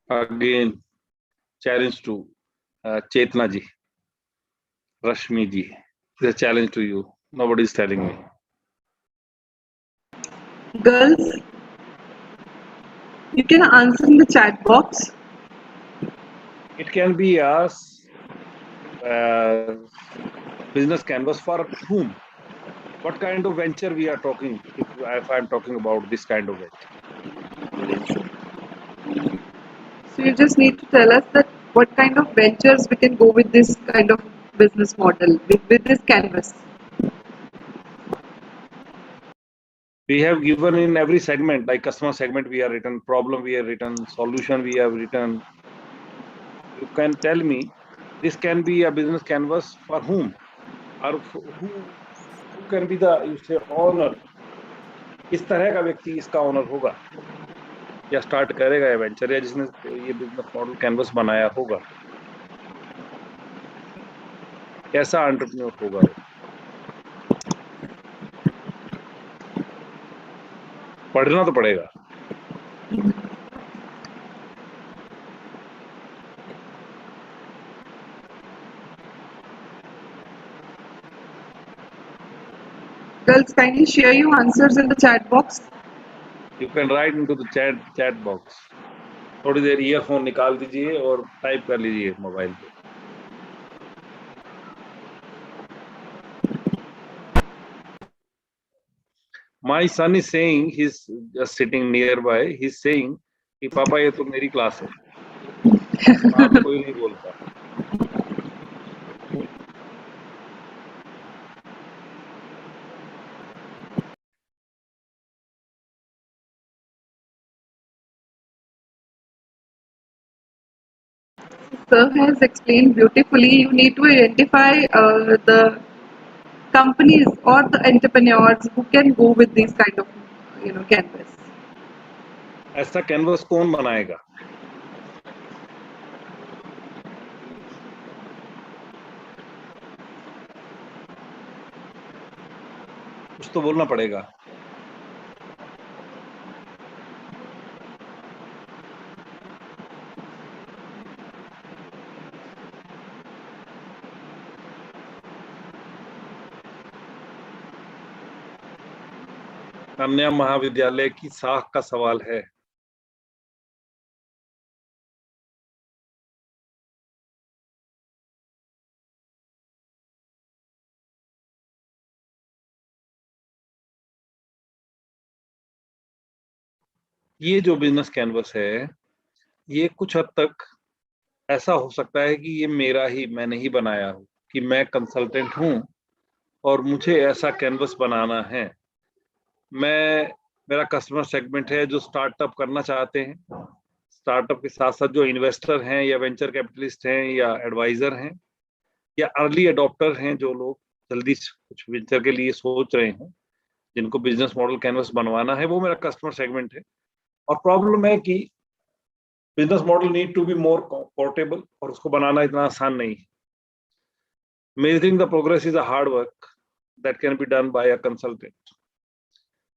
Again, challenge to Chetna ji, Rashmi ji. It's a challenge to you. Nobody is telling me. Girls, you can answer in the chat box. It can be a business canvas for whom? What kind of venture we are talking, if I'm talking about this kind of venture? So you just need to tell us that what kind of ventures we can go with this kind of business model, with this canvas. We have given in every segment, like customer segment we have written, problem we have written, solution we have written. You can tell me this can be a business canvas for whom, or who can be the, you say, owner. किस तरह का व्यक्ति इसका owner होगा या start करेगा या venture, या जिसने ये बिजनेस मॉडल कैनवस बनाया होगा, कैसा एंटरप्रेन्योर होगा वो, पढ़ना तो पड़ेगा. Girls, kindly share your answers in the chat box. You can write into the chat box. थोड़ी देर ईयरफोन निकाल दीजिए और टाइप कर लीजिए मोबाइल पे. My son is saying, he's just sitting nearby, he's saying कि पापा ये तो मेरी क्लास है, बात कोई नहीं बोलता. Sir has explained beautifully. You need to identify the companies or the entrepreneurs who can go with these kind of, canvas. ऐसा कैनवस कौन बनाएगा? कुछ तो बोलना पड़ेगा. कन्या महाविद्यालय की साख का सवाल है. ये जो बिजनेस कैनवस है, ये कुछ हद तक ऐसा हो सकता है कि ये मेरा ही, मैंने ही बनाया हो, कि मैं कंसल्टेंट हूं और मुझे ऐसा कैनवस बनाना है. मेरा कस्टमर सेगमेंट है जो स्टार्टअप करना चाहते हैं, स्टार्टअप के साथ साथ जो इन्वेस्टर हैं या वेंचर कैपिटलिस्ट हैं या एडवाइजर हैं या अर्ली अडॉप्टर हैं, जो लोग जल्दी कुछ वेंचर के लिए सोच रहे हैं, जिनको बिजनेस मॉडल कैनवस बनवाना है, वो मेरा कस्टमर सेगमेंट है. और प्रॉब्लम है कि business model need to be more portable, और उसको बनाना इतना आसान नहीं है. Measuring the progress is a hard work that can be done by a consultant.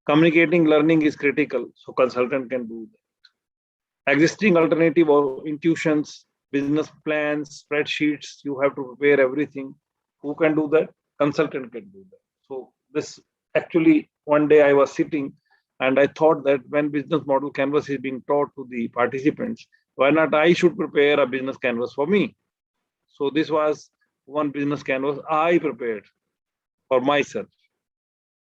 Communicating learning is critical, so consultant can do that. Existing alternative or intuitions, business plans, spreadsheets, you have to prepare everything. Who can do that? Consultant can do that. So this actually, one day I was sitting and I thought that when business model canvas is being taught to the participants, why not I should prepare a business canvas for me? So this was one business canvas I prepared for myself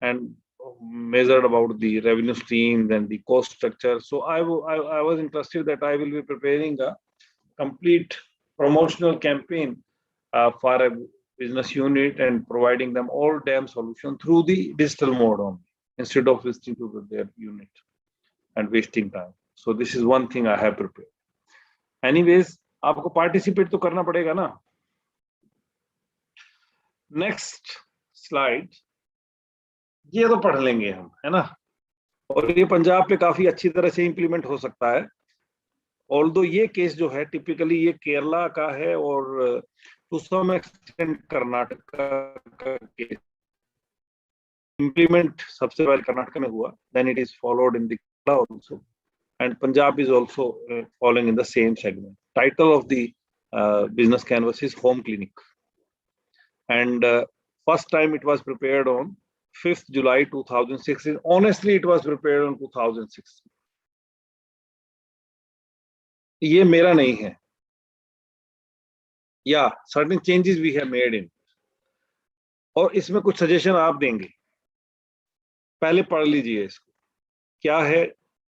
and measured about the revenue streams and the cost structure. So I was interested that I will be preparing a complete promotional campaign for a business unit and providing them all damn solution through the digital mode only, instead of visiting to their unit and wasting time. So this is one thing I have prepared. Anyways, आपको participate तो करना पड़ेगा ना. Next slide. ये तो पढ़ लेंगे हम, है ना, और ये पंजाब पे काफी अच्छी तरह से इंप्लीमेंट हो सकता है. ऑल्दो ये केस जो है टिपिकली ये केरला का है और टू सम एक्सटेंट कर्नाटका का केस. इंप्लीमेंट सबसे पहले कर्नाटक में हुआ, then it is followed in the Kerala also, and Punjab is also following in the same segment. Title of the business canvas is home clinic, and first time it was prepared on 5th July 2016. Honestly, it was prepared on 2016. ये मेरा नहीं है. Yeah, certain changes we have made in. और इसमें कुछ suggestion आप देंगे. पहले पढ़ लीजिए इसको, क्या है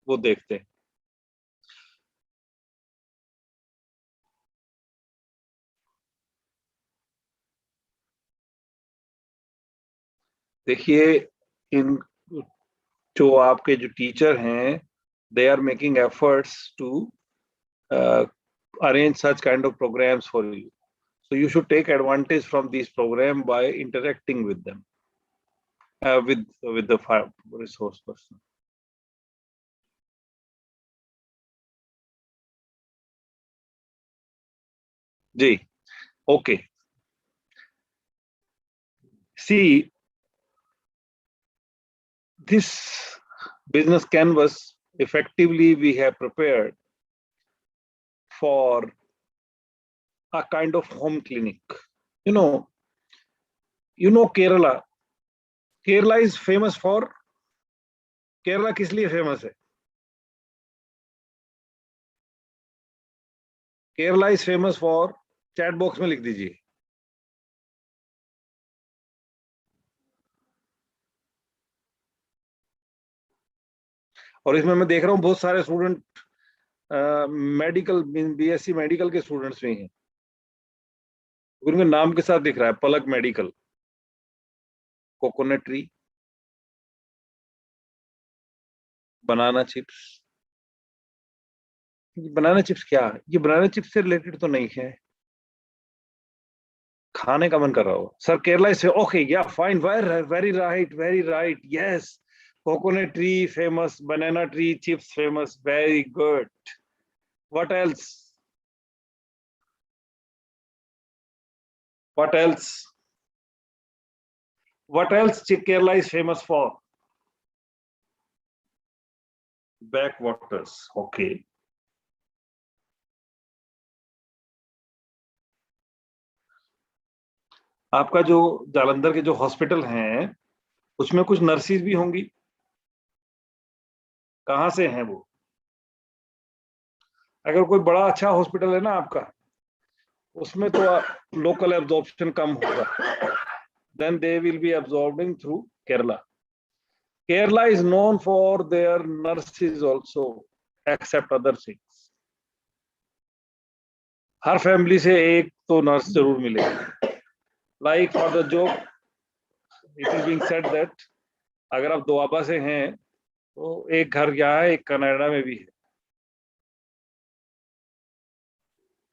वो देखते हैं. देखिए, इन जो आपके जो टीचर हैं, they are making efforts to arrange such kind of programs for you. So you should take advantage from these programs by interacting with them, with the resource person. Ji, okay. See, this business canvas effectively we have prepared for a kind of home clinic. You know, Kerala. Kerala is famous for, Kerala किस लिए famous है? Kerala is famous for, chat box में लिख दीजिए. और इसमें मैं देख रहा हूँ बहुत सारे स्टूडेंट मेडिकल, बीएससी मेडिकल के स्टूडेंट्स भी हैं. उनके नाम के साथ दिख रहा है Palak medical, coconut tree, banana chips. Banana chips क्या है? ये बनाना चिप्स से रिलेटेड तो नहीं है, खाने का मन कर रहा हो सर. केरला से, ओके, या fine, very right, yes. Coconut tree famous, banana tree chips famous, very good. What else? What else? What else Kerala is famous for? Backwaters. Okay. आपका जो जालंधर के जो हॉस्पिटल हैं, उसमें कुछ नर्सिस भी होंगी. कहाँ से हैं वो? अगर कोई बड़ा अच्छा हॉस्पिटल है ना आपका, उसमें तो लोकल एब्जॉर्प्शन कम होगा. Then they will be absorbing through Kerala. Kerala is known for their nurses also, except other things. Her family से एक तो नर्स जरूर मिलेगी. Like for the joke, it is being said that अगर आप दोआबा से हैं तो एक घर क्या है, एक कनाडा में भी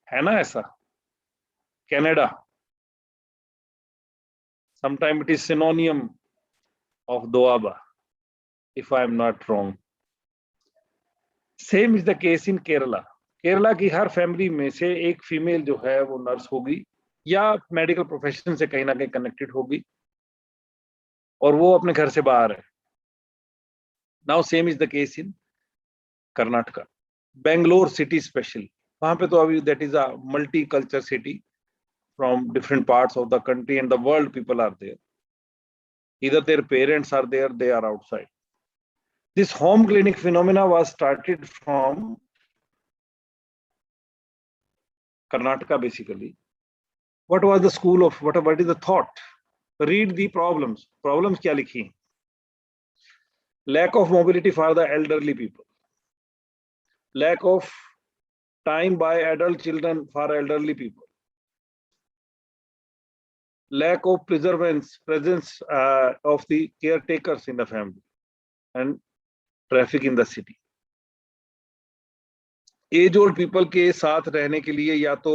है ना ऐसा? Canada. Sometimes it is synonym of doaba, if I am not wrong. Same is the case in Kerala. Kerala की हर फैमिली में से एक फीमेल जो है वो नर्स होगी या मेडिकल प्रोफेशन से कहीं ना कहीं कनेक्टेड होगी, और वो अपने घर से बाहर है. Now same is the case in Karnataka. Bangalore city specially, वहां पे तो अभी that is a multi culture city. From different parts of the country and the world people are there. Either their parents are there, they are outside. This home clinic phenomena was started from Karnataka basically. What was the school of, what is the thought? Read the problems. Problems kya likhi? Lack of mobility for the elderly people. Lack of time by adult children for elderly people. Lack of presence of the caretakers in the family, and traffic in the city. As old people के साथ रहने के लिए या तो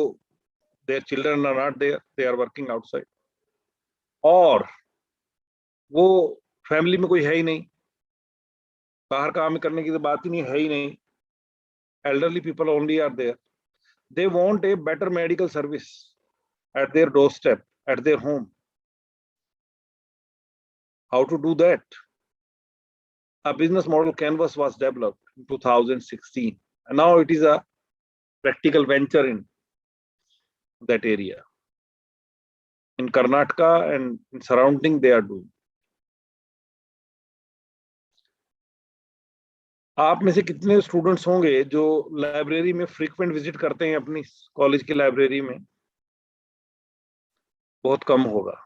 there children are not there, they are working outside, और वो family में कोई है ही नहीं, बाहर काम करने की तो बात ही नहीं, है ही नहीं. Elderly people only are there. They want a better medical service at their door step, at their home. How to do that? A business model canvas was developed in 2016, and now it is a practical venture in that area. In Karnataka and in surrounding, they are doing. आप में से कितने students होंगे जो library में frequent visit करते हैं? अपनी कॉलेज की लाइब्रेरी में बहुत कम होगा.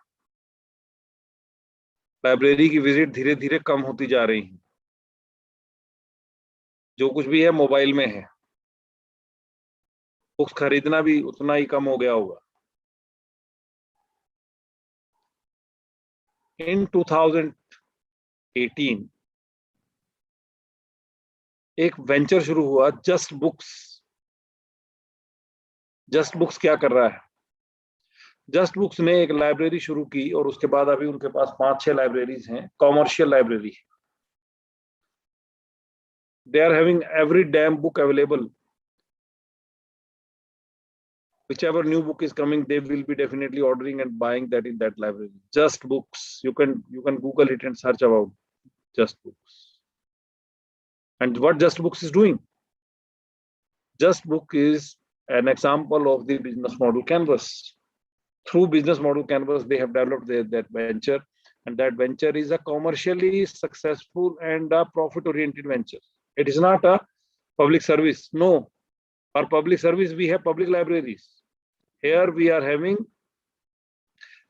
लाइब्रेरी की विजिट धीरे धीरे कम होती जा रही है. जो कुछ भी है मोबाइल में है. बुक्स खरीदना भी उतना ही कम हो गया होगा. In 2018, एक वेंचर शुरू हुआ जस्ट बुक्स। जस्ट बुक्स क्या कर रहा है? जस्ट बुक्स ने एक लाइब्रेरी शुरू की और उसके बाद अभी उनके पास 5-6 लाइब्रेरीज हैं, commercial library. They are having every damn book available. Whichever new book is coming, they will be definitely ordering and buying that in that library. Just books. You can Google it and search about just books. And what just books is doing? Just book is an example of the business model canvas. Through business model canvas, they have developed that venture, and that venture is a commercially successful and a profit-oriented venture. It is not a public service. No, for public service, we have public libraries. Here we are having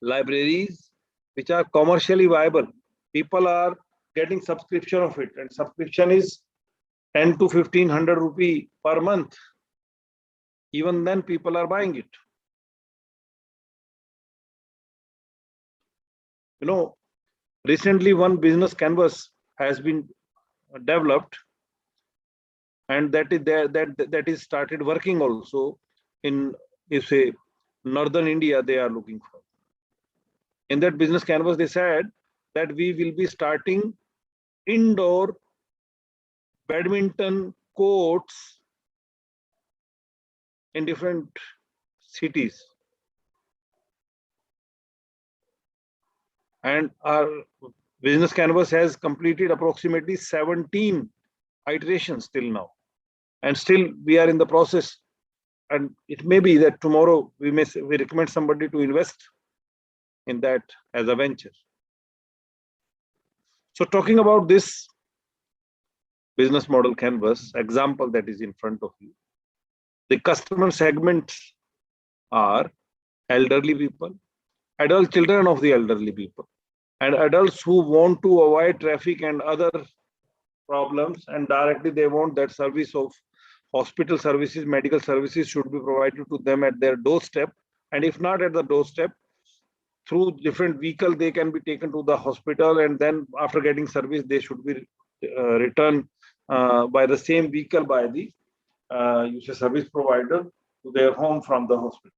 libraries which are commercially viable. People are getting subscription of it, and subscription is 10 to 1500 rupee per month. Even then, people are buying it. You know, recently one business canvas has been developed, and that is started working also in, you say, northern India. They are looking for. In that business canvas, they said that we will be starting indoor badminton courts in different cities. And our business canvas has completed approximately 17 iterations till now. And still we are in the process. And it may be that tomorrow we recommend somebody to invest in that as a venture. So talking about this business model canvas example that is in front of you, the customer segments are elderly people, adult children of the elderly people, and adults who want to avoid traffic and other problems, and directly they want that service of hospital services, medical services should be provided to them at their doorstep. And if not at the doorstep, through different vehicle, they can be taken to the hospital, and then after getting service, they should be returned by the same vehicle by the service provider to their home from the hospital.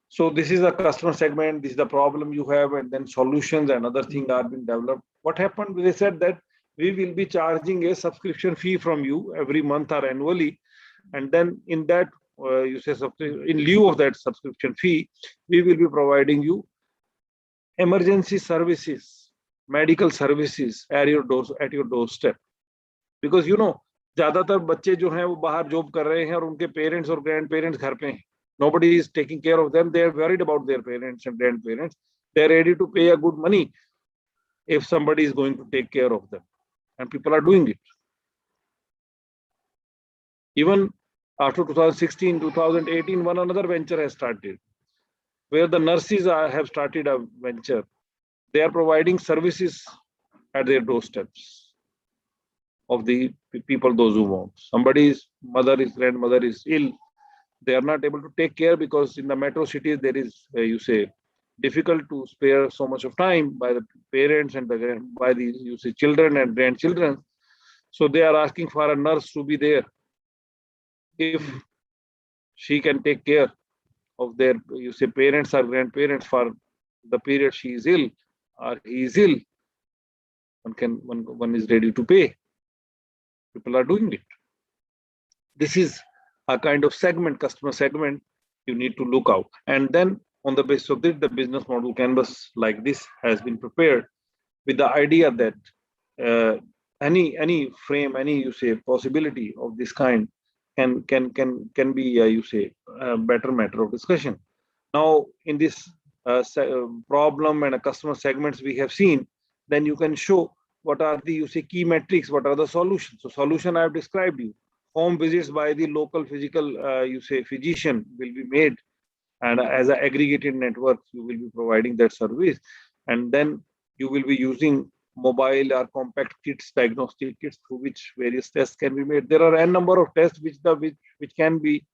So this is the customer segment, this is the problem you have, and then solutions and other things are being developed. What happened? They said that we will be charging a subscription fee from you every month or annually, and then in that in lieu of that subscription fee, we will be providing you emergency services, medical services at your doorstep. Because ज्यादातर बच्चे जो हैं वो बाहर job कर रहे हैं और उनके पेरेंट्स और ग्रैंड पेरेंट्स घर पे हैं. Nobody is taking care of them. They are worried about their parents and grandparents. They are ready to pay a good money if somebody is going to take care of them, and people are doing it. Even after 2016, 2018, one another venture has started, where the nurses have started a venture. They are providing services at their doorsteps of the people, those who want. Somebody's grandmother is ill. They are not able to take care because in the metro cities there is, difficult to spare so much of time by the parents and by the children and grandchildren. So they are asking for a nurse to be there. If she can take care of their parents or grandparents for the period she is ill or he is ill, one is ready to pay. People are doing it. This is a kind of segment, customer segment you need to look out. And then on the basis of this, the business model canvas like this has been prepared with the idea that any frame, any possibility of this kind can be a better matter of discussion. Now in this problem and customer segments we have seen, then you can show what are the key metrics, what are the solutions. So solution I have described you. Home visits by the local physical physician will be made, and as an aggregated network you will be providing that service, and then you will be using mobile or compact kits, diagnostic kits, through which various tests can be made. There are n number of tests which can be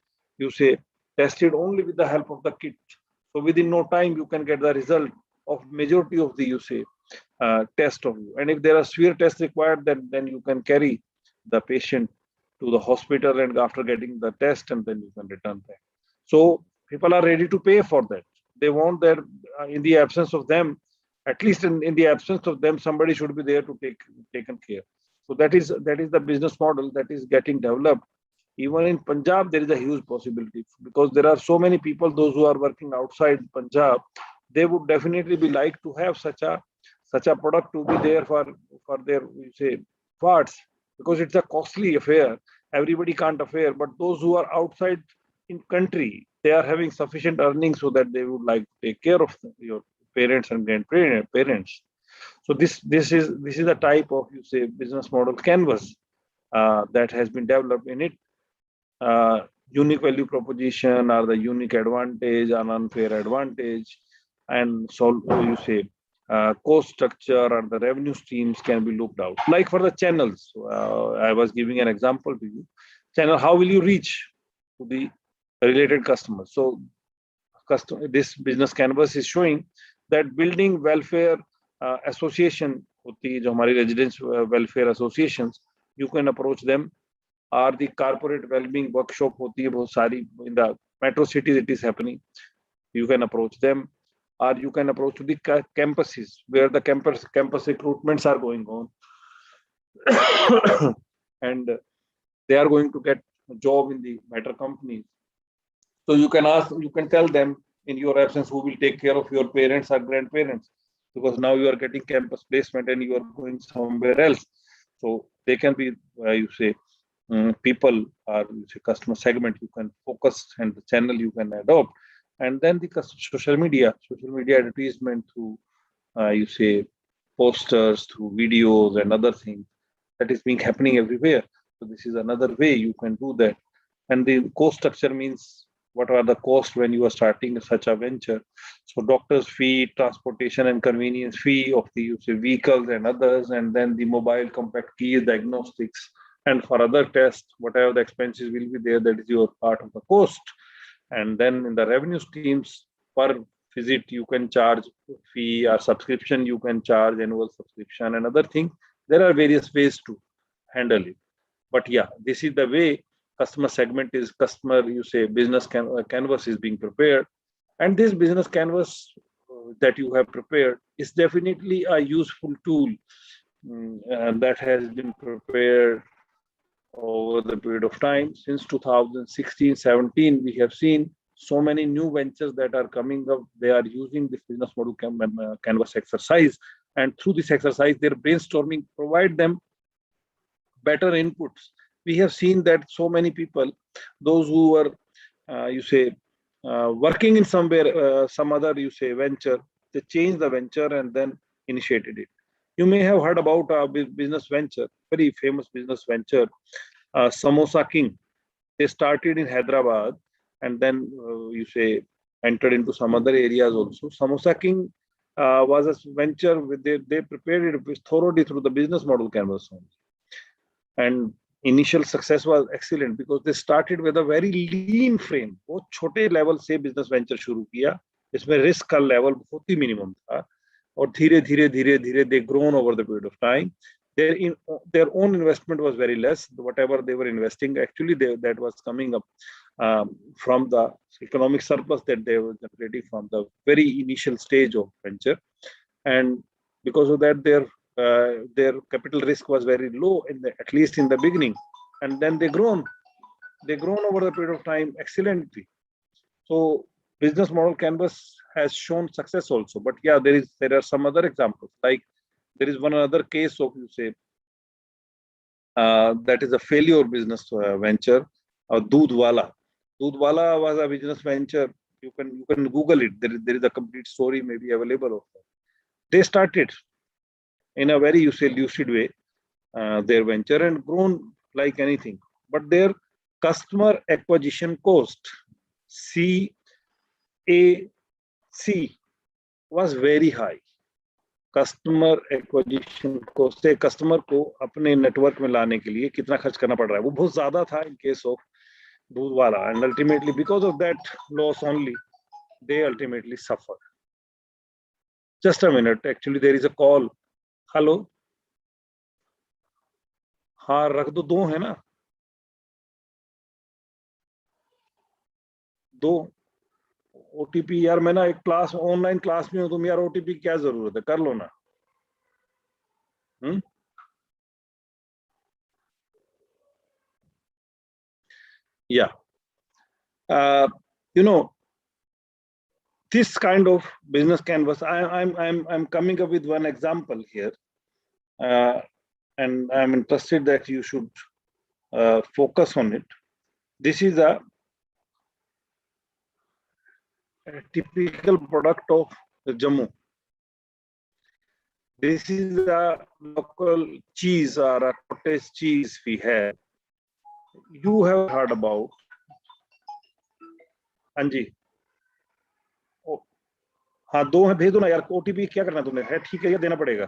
tested only with the help of the kit. So within no time you can get the result of majority of the test of you. And if there are severe tests required, then you can carry the patient to the hospital and after getting the test, and then you can return back. So people are ready to pay for that. They want that in the absence of them, at least in the absence of them, somebody should be there to take taken care. So that is the business model that is getting developed. Even in Punjab, there is a huge possibility because there are so many people, those who are working outside Punjab, they would definitely be like to have such a product to be there for their, you say, parts, because it's a costly affair. Everybody can't afford, but those who are outside in country, they are having sufficient earnings so that they would like to take care of your parents and grandparents. So this is the type of, you say, business model canvas that has been developed. In it, unique value proposition or the unique advantage or unfair advantage, and so you say cost structure or the revenue streams can be looked out. Like for the channels, I was giving an example to you. Channel, how will you reach to the related customers? So this business canvas is showing that building welfare association होती है, जो हमारी residence welfare associations, you can approach them. Or the corporate well-being workshop होती है बहुत सारी, in the metro cities it is happening. You can approach them, or you can approach to the campuses where the campus recruitments are going on, and they are going to get a job in the better companies. So you can tell them in your absence who will take care of your parents or grandparents, because now you are getting campus placement and you are going somewhere else. So they can be, you say, people or, you say, customer segment you can focus, and the channel you can adopt. And then the social media advertisement through, you say, posters, through videos and other things, that is being happening everywhere. So this is another way you can do that. And the cost structure means what are the costs when you are starting such a venture. So doctor's fee, transportation and convenience fee of the, you say, vehicles and others, and then the mobile compact keys, diagnostics, and for other tests, whatever the expenses will be there, that is your part of the cost. And then in the revenue streams, per visit you can charge fee, or subscription you can charge annual subscription and other things. There are various ways to handle it. But yeah, this is the way customer segment is, customer, you say, business canvas is being prepared. And this business canvas that you have prepared is definitely a useful tool that has been prepared over the period of time. Since 2016-17, we have seen so many new ventures that are coming up. They are using this business model canvas exercise, and through this exercise, their brainstorming provide them better inputs. We have seen that so many people, those who were, you say, working in somewhere, some other, you say, venture, they changed the venture and then initiated it. You may have heard about a business venture, very famous business venture, Samosa King. They started in Hyderabad and then, you say, entered into some other areas also. Samosa King was a venture, they prepared it thoroughly through the business model canvas only. And initial success was excellent because they started with a very lean frame. बहुत छोटे level से business venture शुरू किया, इसमें risk का level बहुत ही minimum था, और धीरे धीरे they grown over the period of time. Their own investment was very less. Whatever they were investing, actually that was coming up from the economic surplus that they were generating from the very initial stage of venture. And because of that, their capital risk was very low, at least in the beginning. And then they grown over the period of time excellently. So business model canvas has shown success also. But yeah, there are some other examples. Like there is one other case of, you say, that is a failure business venture, Doodhwala. Doodhwala was a business venture. You can Google it. There is a complete story maybe available of that. They started in a very, you say, lucid way, their venture, and grown like anything. But their customer acquisition cost, CAC, was very high. Customer acquisition को से customer को अपने network में लाने के लिए कितना खर्च करना पड़ रहा है, वो बहुत ज्यादा था इन केस ऑफ दूधवाला. And ultimately because of that loss only, they ultimately suffer. Just a minute. Actually, there is a call. Hello. हाँ रख दो है ना, दो ओटीपी। यार मैं ना एक क्लास ऑनलाइन क्लास में हूँ, तुम यार ओटीपी की क्या जरूरत है, कर लो ना। Yeah. You know, this kind of business canvas, I'm coming up with one example here, and I'm interested that you should focus on it. This is a typical product of Jammu. This is a local cheese or a cottage cheese we have. You have heard about. हाँ जी, हाँ दो है, भेज दो ना यार। OTP क्या करना तुमने, है ठीक है, ये देना पड़ेगा।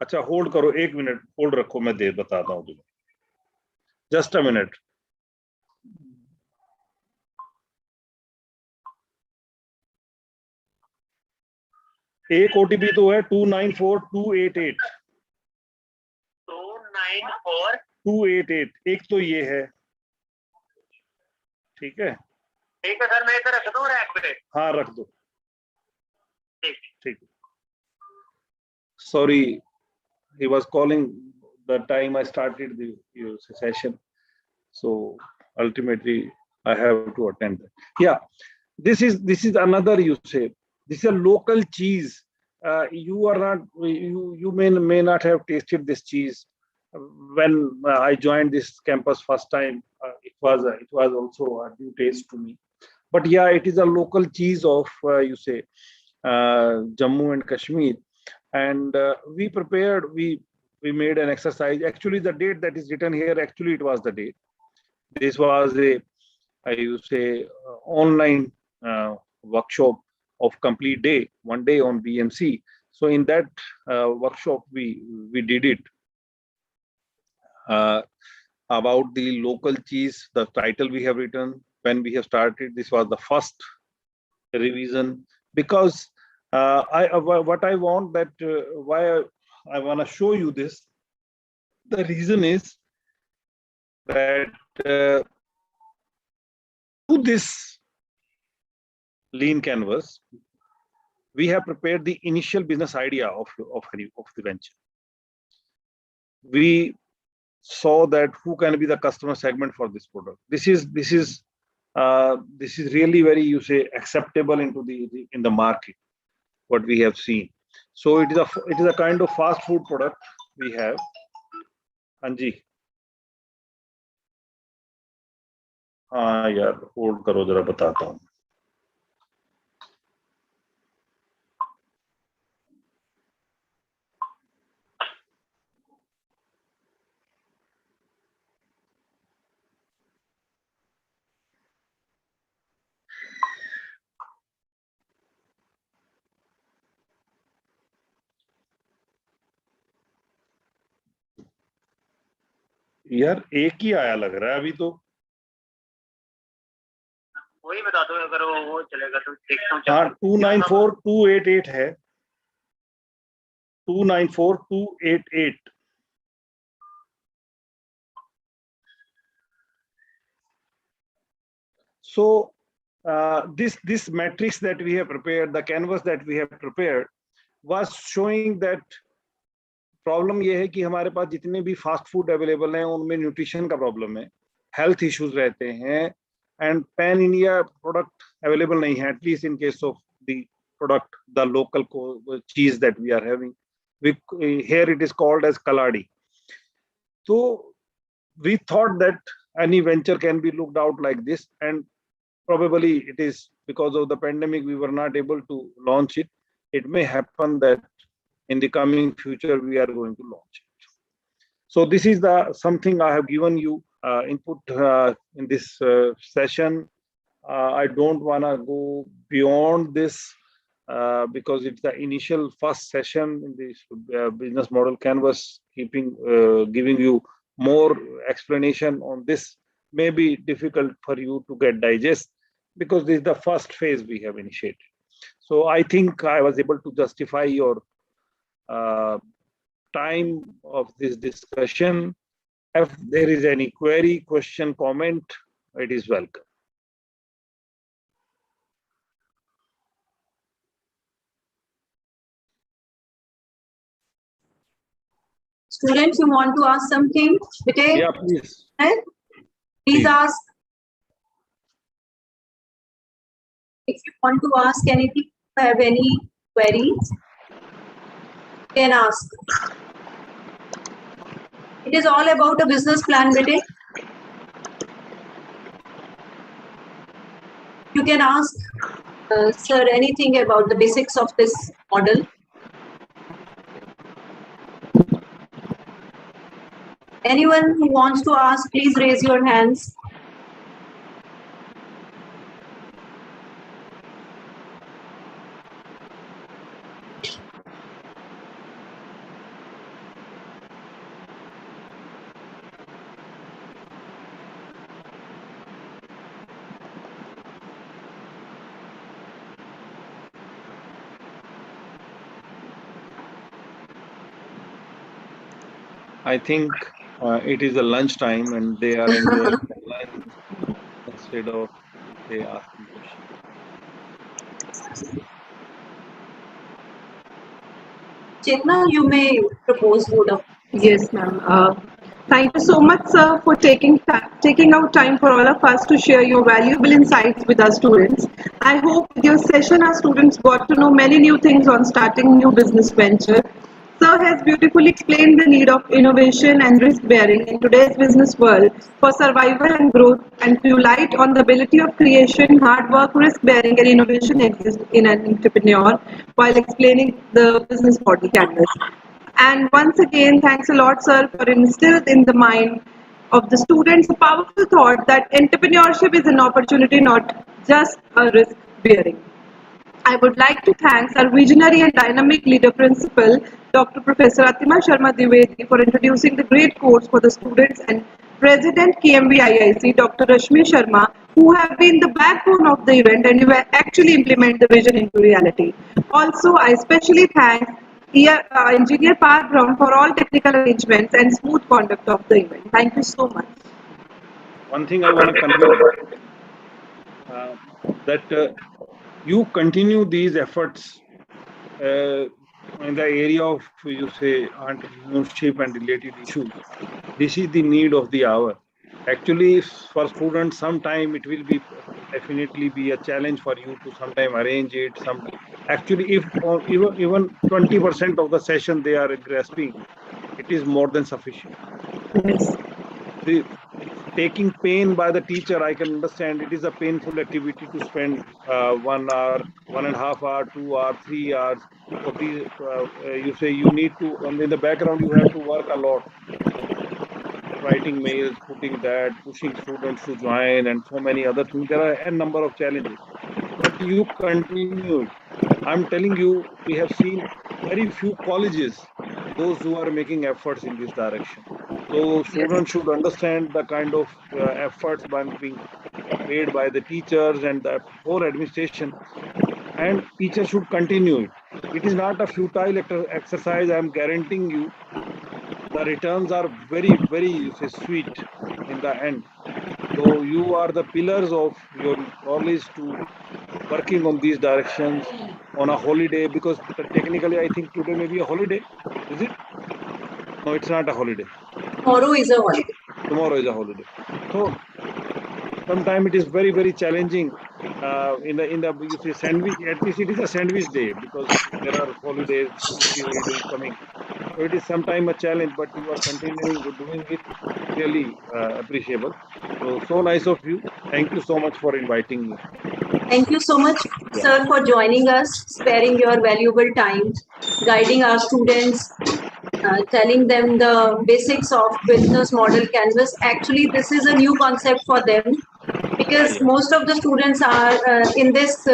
अच्छा होल्ड करो, 1 मिनट होल्ड रखो, मैं दे बताता हूँ तुम्हें। Just a minute. एक ओटीपी तो है 294288। 294288, एक तो ये है, ठीक है। ठीक है सर, मैं इधर रख दूं रैक पे? हाँ रख दो, ठीक। Sorry, he was calling the time I started the session, so ultimately I have to attend that. Yeah, this is another, you say this is a local cheese. You are not, you may not have tasted this cheese. When I joined this campus first time, it was also a new taste to me. But yeah, it is a local cheese of you say Jammu and Kashmir. And we made an exercise. Actually, the date that is written here, actually it was the date. This was a, you say, online workshop of complete day, 1 day on BMC. So in that workshop, we did it about the local cheese. The title we have written when we have started. This was the first revision, because what I want that why I want to show you this. The reason is that through this lean canvas, we have prepared the initial business idea of the venture. We saw that who can be the customer segment for this product. This is really very, you say, acceptable into in the market, what we have seen. So it is a kind of fast food product we have. Anji, हाँ यार hold करो जरा, बताता हूँ। यार एक ही आया लग रहा है अभी तो। वही बता दो, अगर वो चलेगा तो देखता हूँ। हाँ 294288 है, 294288। So this matrix that we have prepared, the canvas that we have prepared, was showing that problem ये है कि हमारे पास जितने भी फास्ट फूड अवेलेबल हैं उनमें न्यूट्रिशन का प्रॉब्लम है, हेल्थ इश्यूज रहते हैं, and pan India product available नहीं है, at least in case of the product, the local चीज that we are having, here it is called as Kalari. So we thought that any venture can be looked out like this, and probably it is because of the pandemic we were not able to launch it. It may happen that in the coming future we are going to launch it. So this is the something I have given you input in this session. I don't want to go beyond this because it's the initial first session in this business model canvas. Giving you more explanation on this may be difficult for you to get digest, because this is the first phase we have initiated. So I think I was able to justify your time of this discussion. If there is any query, question, comment, it is welcome. Students, you want to ask something? Vijay? Yeah, please. Please ask. If you want to ask anything, have any queries, you can ask. It is all about a business plan, Vijay. You can ask, sir, anything about the basics of this model. Anyone who wants to ask, please raise your hands. I think it is a lunch time and they are enjoying the lunch instead of they asking questions. Chetna, you may propose both of. Yes, ma'am. Thank you so much, sir, for taking out time for all of us to share your valuable insights with our students. I hope with your session, our students got to know many new things on starting new business venture. Sir has beautifully explained the need of innovation and risk bearing in today's business world for survival and growth, and threw light on the ability of creation, hard work, risk bearing, and innovation exist in an entrepreneur while explaining the business model canvas. And once again, thanks a lot, sir, for instilling in the mind of the students a powerful thought that entrepreneurship is an opportunity, not just a risk bearing. I would like to thank our visionary and dynamic leader principal, Dr. Professor Atima Sharma Dwivedi, for introducing the great course for the students, and President KMVIIC, Dr. Rashmi Sharma, who have been the backbone of the event and who actually implement the vision into reality. Also, I especially thank Engineer Park Brown for all technical arrangements and smooth conduct of the event. Thank you so much. One thing I want to convey that you continue these efforts in the area of, you say, entrepreneurship and related issues. This is the need of the hour. Actually, for students, sometime it will be definitely be a challenge for you to sometime arrange it. Actually, if even 20% of the session they are grasping, it is more than sufficient. Yes. Taking pain by the teacher, I can understand it is a painful activity to spend 1 hour, 1.5 hour, 2 hours, 3 hours. For these, you say you need to, in the background, you have to work a lot. Writing mails, putting that, pushing students to join, and so many other things. There are a number of challenges. But you continue it. I'm telling you, we have seen very few colleges, those who are making efforts in this direction. So students should understand the kind of efforts being made by the teachers and the whole administration, and teachers should continue it. It is not a futile exercise. I'm guaranteeing you, the returns are very, very sweet in the end. So you are the pillars of your college to working on these directions on a holiday, because technically I think today may be a holiday. Is it? No, it's not a holiday. Tomorrow is a holiday. Tomorrow is a holiday. So sometimes it is very, very challenging. In the you see sandwich, at least it is a sandwich day, because there are holidays, festival holidays coming. So it is sometimes a challenge, but you are continuing doing it, really appreciable. So nice of you. Thank you so much for inviting me. Thank you so much, sir, for joining us, sparing your valuable time, guiding our students, telling them the basics of business model canvas. Actually, this is a new concept for them, because most of the students are in this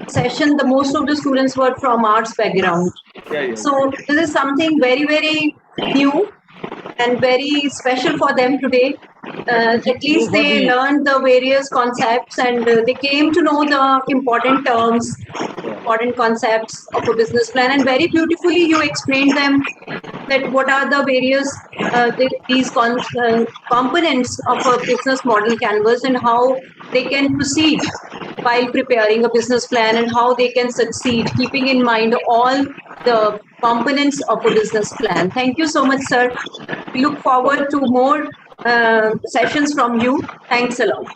session, most of the students were from arts background. So this is something very, very new and very special for them today. at least they learned the various concepts and they came to know the important terms, important concepts of a business plan. And very beautifully you explained them that what are the various these components of a business model canvas and how they can proceed while preparing a business plan and how they can succeed, keeping in mind all the components of a business plan. Thank you so much, sir. We look forward to more sessions from you. Thanks a lot.